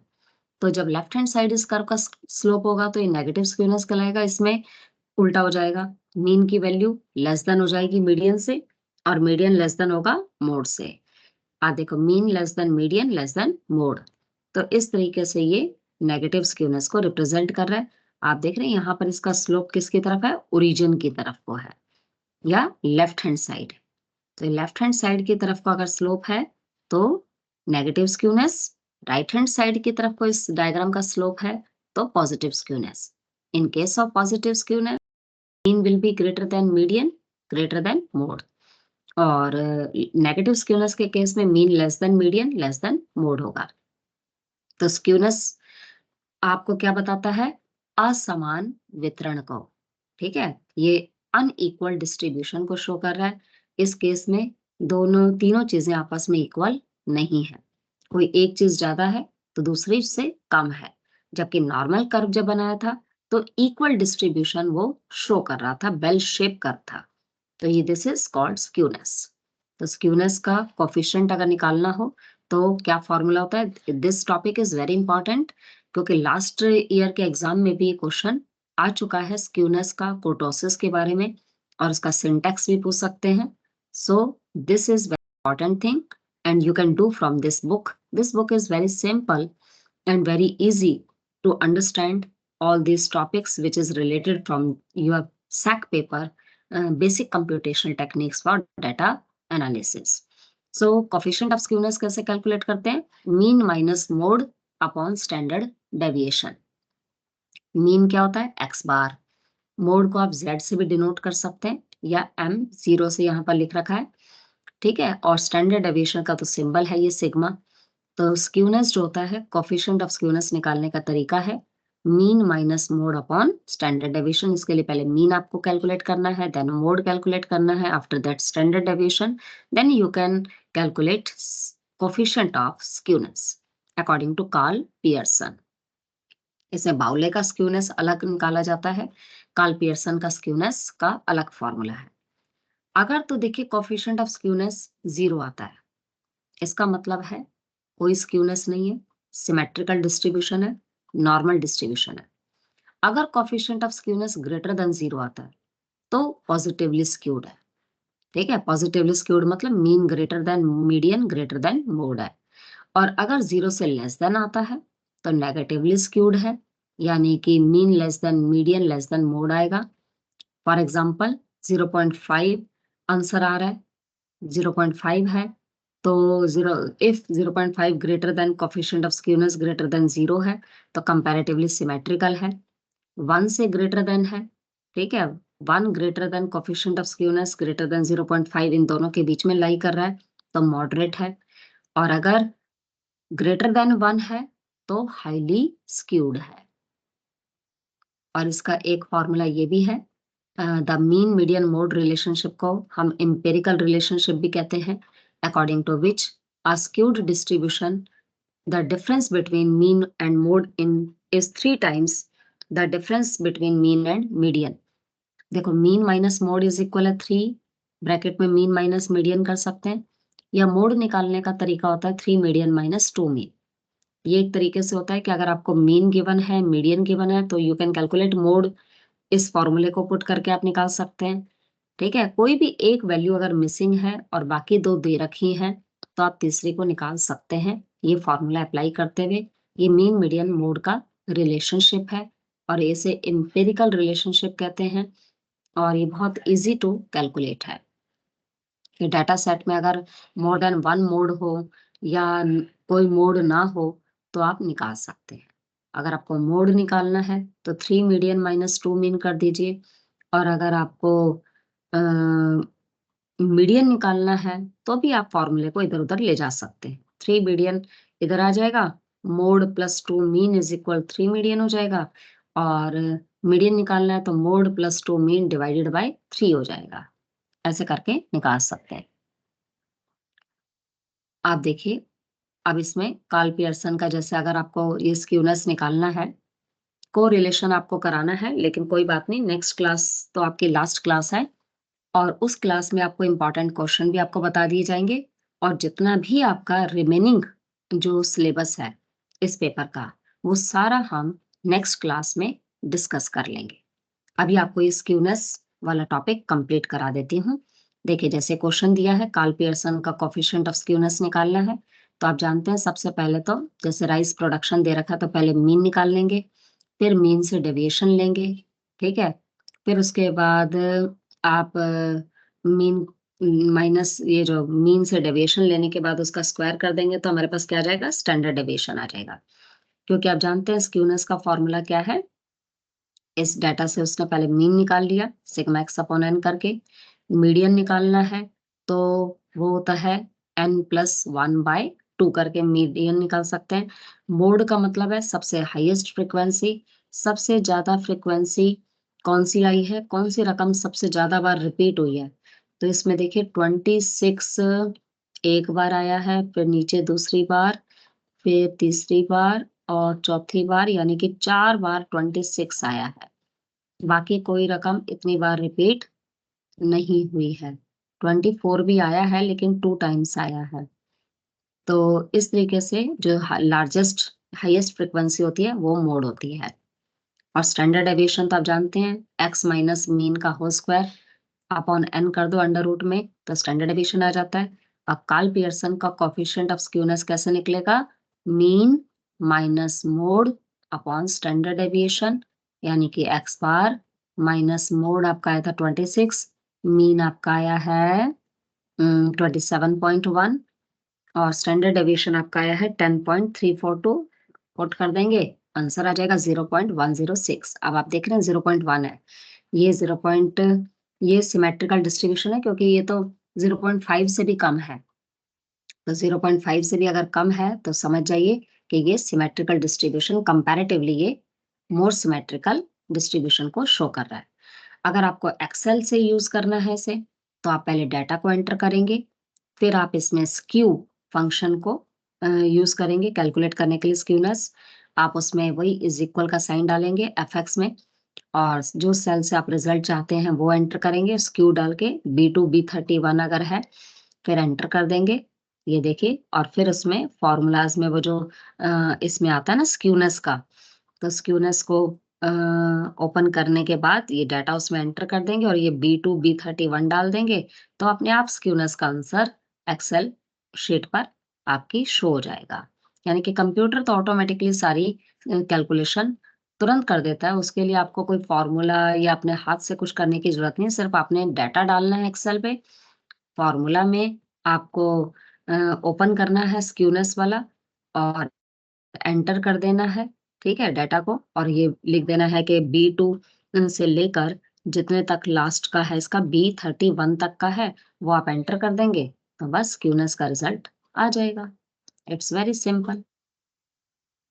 तो जब लेफ्ट हैंड साइड इस कर्व का स्लोप होगा, तो ये नेगेटिव स्क्यूनेस कहलाएगा। इसमें उल्टा हो जाएगा, मीन की वैल्यू लेस देन हो जाएगी मीडियन से, और मीडियन लेस देन होगा मोड से। देखो, mean less than median less than mode. तो इस तरीके से ये नेगेटिव स्क्यूनेस को रिप्रेजेंट कर रहा है। आप देख रहे हैं यहाँ पर इसका स्लोप किसकी तरफ है, ओरिजिन की तरफ को है, या लेफ्ट हैंड साइड। तो लेफ्ट हैंड साइड की तरफ को अगर स्लोप है तो negative skewness, right hand side की तरफ को इस डायग्राम का स्लोप है तो positive skewness. In case of positive skewness, mean will be greater than median, greater than mode. और नेगेटिव स्क्यूनेस के केस में mean less than median less than mode होगा। तो स्क्यूनेस आपको क्या बताता है, असमान वितरण को। ठीक है, ये अनइक्वल डिस्ट्रीब्यूशन को शो कर रहा है। इस केस में दोनों तीनों चीजें आपस में इक्वल नहीं है, कोई एक चीज ज्यादा है तो दूसरी से कम है। जबकि नॉर्मल कर्व जब बनाया था तो इक्वल डिस्ट्रीब्यूशन वो शो कर रहा था, बेल शेप कर्व था। तो ये दिस इज कॉल्ड स्क्यूनेस। तो स्क्यूनेस का कोफिशिएंट अगर निकालना हो तो क्या फॉर्मूला होता है, this topic is very important, क्योंकि लास्ट ईयर के एग्जाम में भी क्वेश्चन आ चुका है स्क्यूनेस का, कुर्टोसिस के बारे में, और उसका सिंटैक्स भी पूछ सकते हैं। So this is very important thing and you can do from this book. This book is very simple and very easy to understand all these topics which is related from your SAC paper, basic computational techniques for data analysis. So coefficient of skewness कैसे calculate करते हैं, mean minus mode upon standard deviation। mean क्या होता है, x बार। Mode को आप z से भी डिनोट कर सकते हैं, या m0 से यहाँ पर लिख रखा है, ठीक है। और स्टैंडर्ड डेविएशन का तो सिंबल है ये सिग्मा। तो स्क्यूनेस जो होता है, कोफिशिएंट ऑफ स्क्यूनेस निकालने का तरीका है mean minus mode upon standard deviation. इसके लिए पहले मीन आपको कैलकुलेट करना है, देन मोड कैलकुलेट करना है, after that standard deviation, then you can calculate coefficient of skewness according to Karl Pearson. इसमें बाउले का स्क्यूनेस अलग निकाला जाता है, कार्ल पियर्सन का स्क्यूनेस का अलग फॉर्मूला है। अगर तो देखिए कोफिशिएंट ऑफ स्क्यूनेस 0 आता है, इसका मतलब है कोई स्क्यूनेस नहीं है, सिमेट्रिकल डिस्ट्रीब्यूशन है, नॉर्मल डिस्ट्रीब्यूशन है। अगर coefficient of skewness greater than 0 आता है तो पॉजिटिवली स्क्यूड है। ठीक है, पॉजिटिवली स्क्यूड मतलब mean greater than median greater than mode है। और अगर 0 से लेस देन आता है तो नेगेटिवली स्क्यूड है, यानी कि mean less than median less than mode आएगा। फॉर एग्जाम्पल 0.5 आंसर आ रहा है, 0.5 है, तो 0.5 greater than coefficient of skewness greater than 0 है तो कंपैरेटिवली सिमेट्रिकल है। 1 से ग्रेटर देन है, ठीक है, 1 greater than coefficient of skewness greater than 0.5, इन दोनों के बीच में लाई कर रहा है तो मॉडरेट है। और अगर ग्रेटर देन 1 है तो हाईली स्क्यूड है। और इसका एक फॉर्मूला ये भी है, the mean median mode relationship को हम एम्पिरिकल रिलेशनशिप भी कहते हैं, according to which a skewed distribution the difference between mean and mode in is 3 times the difference between mean and median. देखो mean minus mode is equal है 3, bracket में mean minus median कर सकते हैं, या मोड निकालने का तरीका होता है 3 मीडियन माइनस 2 मीन। ये एक तरीके से होता है कि अगर आपको मीन गिवन है मीडियन गिवन है तो यू कैन कैलकुलेट मोड, इस फॉर्मूले को पुट करके आप निकाल सकते हैं। ठीक है, कोई भी एक वैल्यू अगर मिसिंग है और बाकी 2 दे रखी हैं तो आप तीसरी को निकाल सकते हैं, ये फॉर्मूला अप्लाई करते हुए। ये मीन मीडियन मोड का रिलेशनशिप है और इसे एम्पिरिकल रिलेशनशिप कहते हैं, और ये बहुत इजी टू कैलकुलेट है कि डाटा सेट में अगर मोर देन 1 मोड हो या कोई मोड ना हो तो आप निकाल सकते हैं। अगर आपको मोड निकालना है तो 3 मीडियन माइनस 2 मीन कर दीजिए, और अगर आपको मीडियन निकालना है तो भी आप फॉर्मूले को इधर उधर ले जा सकते हैं। 3 मीडियन इधर आ जाएगा, mode plus 2 mean is equal 3 median हो जाएगा, और मीडियन निकालना है तो mode plus 2 mean divided by 3 हो जाएगा। ऐसे करके निकाल सकते हैं। आप देखिए, अब इसमें कार्ल पियर्सन का, जैसे अगर आपको ये स्क्यूनेस निकालना है, कोरिलेशन आपको कराना है, लेकिन कोई बात नहीं, नेक्स्ट क्लास तो आपकी लास्ट क्लास है और उस क्लास में आपको इम्पोर्टेंट क्वेश्चन भी आपको बता दिए जाएंगे, और जितना भी आपका रिमेनिंग जो सिलेबस है इस पेपर का, वो सारा हम नेक्स्ट क्लास में डिस्कस कर लेंगे। अभी आपको ये स्क्यूनेस वाला टॉपिक कंप्लीट करा देती हूँ। देखिए, जैसे क्वेश्चन दिया है कार्ल पियर्सन का कोफिशिएंट ऑफ स्क्यूनेस निकालना है, तो आप जानते हैं सबसे पहले तो जैसे राइस प्रोडक्शन दे रखा है तो पहले मीन निकाल लेंगे, फिर मीन से डेविएशन लेंगे, ठीक है, फिर उसके बाद आप मीन माइनस ये जो मीन से डेविएशन लेने के बाद उसका स्क्वायर कर देंगे तो हमारे पास क्या आ जाएगा, स्टैंडर्ड डेविएशन आ जाएगा। क्योंकि आप जानते हैं स्क्यूनेस का फॉर्मूला क्या है, इस डाटा से उसने पहले मीन निकाल लिया सिग्मा एक्स अपॉन एन करके, मीडियन निकालना है तो वो होता है n प्लस 1/2 करके मीडियन निकाल सकते हैं। मोड का मतलब है सबसे हाईएस्ट फ्रिक्वेंसी, सबसे ज्यादा फ्रिक्वेंसी कौन सी आई है, कौन सी रकम सबसे ज्यादा बार रिपीट हुई है, तो इसमें देखिए 26 एक बार आया है, फिर नीचे दूसरी बार, फिर तीसरी बार और चौथी बार, यानी कि 4 बार 26 आया है। बाकी कोई रकम इतनी बार रिपीट नहीं हुई है। 24 भी आया है लेकिन 2 टाइम्स आया है। तो इस तरीके से जो लार्जेस्ट हाईएस्ट फ्रिक्वेंसी होती है वो मोड होती है। और स्टैंडर्ड डेविएशन तो आप जानते हैं, एक्स माइनस मीन का होल स्क्वायर अपॉन एन कर दो अंडर रूट में तो स्टैंडर्ड डेविएशन आ जाता है। अब कार्ल पियर्सन का कोफिशिएंट ऑफ स्क्यूनेस कैसे निकलेगा, mean minus mode upon standard deviation, यानी कि एक्स बार माइनस मोड आपका आया था 26, मीन आपका आया है 27.1, और स्टैंडर्ड डेविएशन आपका आया है 10.342। पुट कर देंगे, आंसर आ जाएगा 0.106। अब आप देख रहे हैं 0.1 है, ये 0. ये सिमेट्रिकल डिस्ट्रीब्यूशन है क्योंकि ये तो 0.5 से भी कम है, तो 0.5 से भी अगर कम है तो समझ जाइए कि ये सिमेट्रिकल डिस्ट्रीब्यूशन, कंपैरेटिवली ये मोर सिमेट्रिकल डिस्ट्रीब्यूशन को शो कर रहा है। अगर आपको एक्सेल से यूज करना है इसे, तो आप पहले डाटा को एंटर करेंगे, फिर आप इसमें स्क्यू फंक्शन को यूज करेंगे कैलकुलेट करने के लिए स्क्यूनेस। आप उसमें वही इज इक्वल का साइन डालेंगे एफ एक्स में, और जो सेल से आप रिजल्ट चाहते हैं वो एंटर करेंगे स्क्यू डाल के, B2 B31 अगर है, फिर एंटर कर देंगे। ये देखिए, और फिर उसमें फॉर्मूलाज में वो जो इसमें आता है ना स्क्यूनेस का, तो स्क्यूनेस को ओपन करने के बाद ये डाटा उसमें एंटर कर देंगे और ये B2 B31 डाल देंगे, तो अपने आप स्क्यूनेस का आंसर एक्सेल शीट पर आपकी शो हो जाएगा। यानी कि कंप्यूटर तो ऑटोमेटिकली सारी कैलकुलेशन तुरंत कर देता है, उसके लिए आपको कोई फॉर्मूला या अपने हाथ से कुछ करने की जरूरत नहीं है, सिर्फ आपने डाटा डालना है एक्सेल पे, फॉर्मूला में आपको ओपन करना है स्क्यूनेस वाला और एंटर कर देना है, ठीक है, डाटा को, और ये लिख देना है कि B2 से लेकर जितने तक लास्ट का है इसका B31 तक का है, वो आप एंटर कर देंगे, तो बस क्यूनेस का रिजल्ट आ जाएगा। It's very simple.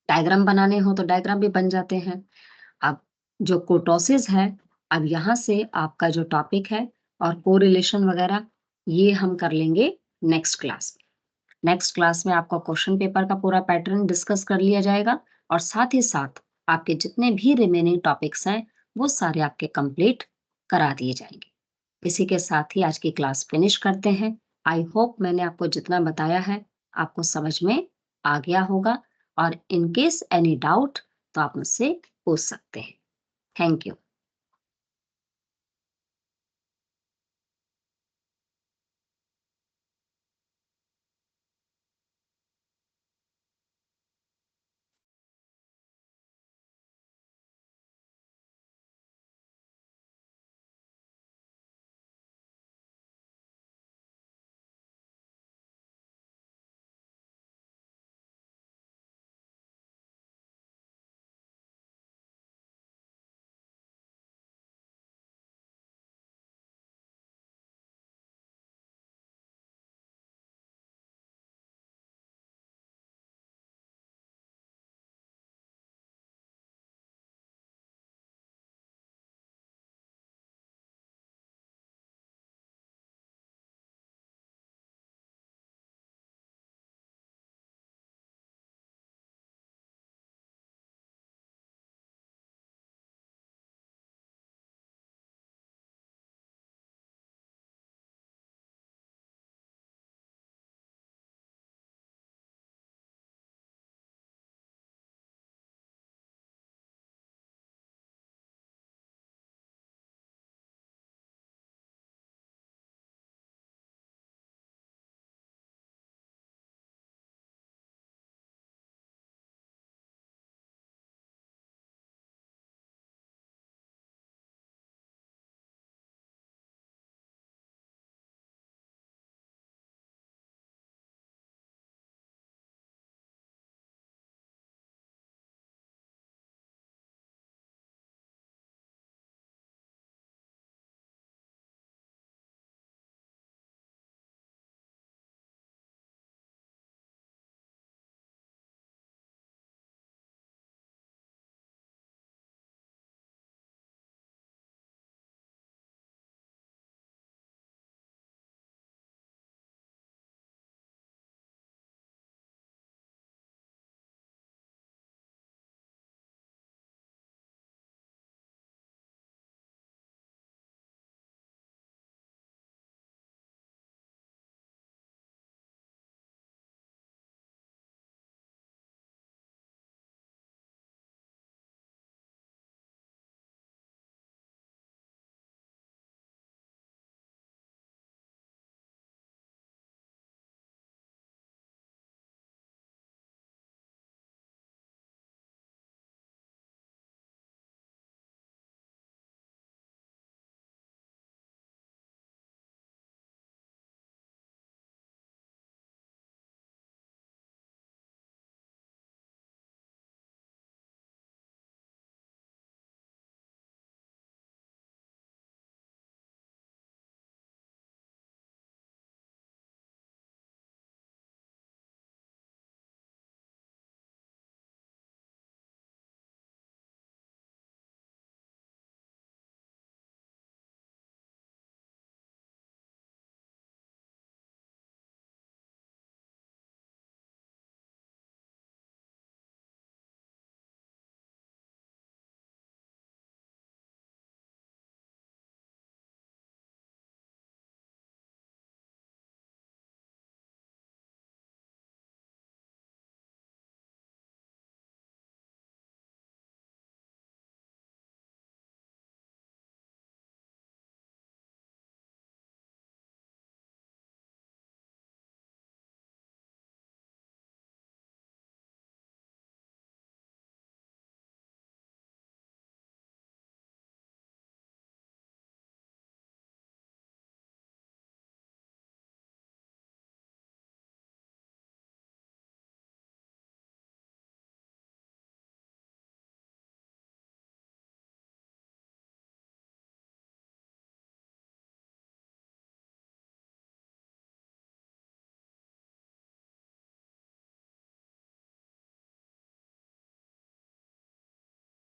डायग्राम बनाने हो तो डायग्राम भी बन जाते हैं। अब जो कोटोसिस है, अब यहाँ से आपका जो टॉपिक है और कोरिलेशन वगैरह, ये हम कर लेंगे नेक्स्ट क्लास में। नेक्स्ट क्लास में आपका क्वेश्चन पेपर का पूरा पैटर्न डिस्कस कर लिया जाएगा और साथ ही साथ आपके जितने भी रिमेनिंग टॉपिक्स हैं वो सारे आपके कंप्लीट करा दिए जाएंगे। इसी के साथ ही आज की क्लास फिनिश करते हैं। आई होप मैंने आपको जितना बताया है आपको समझ में आ गया होगा, और इन केस एनी डाउट तो आप मुझसे पूछ सकते हैं। Thank you.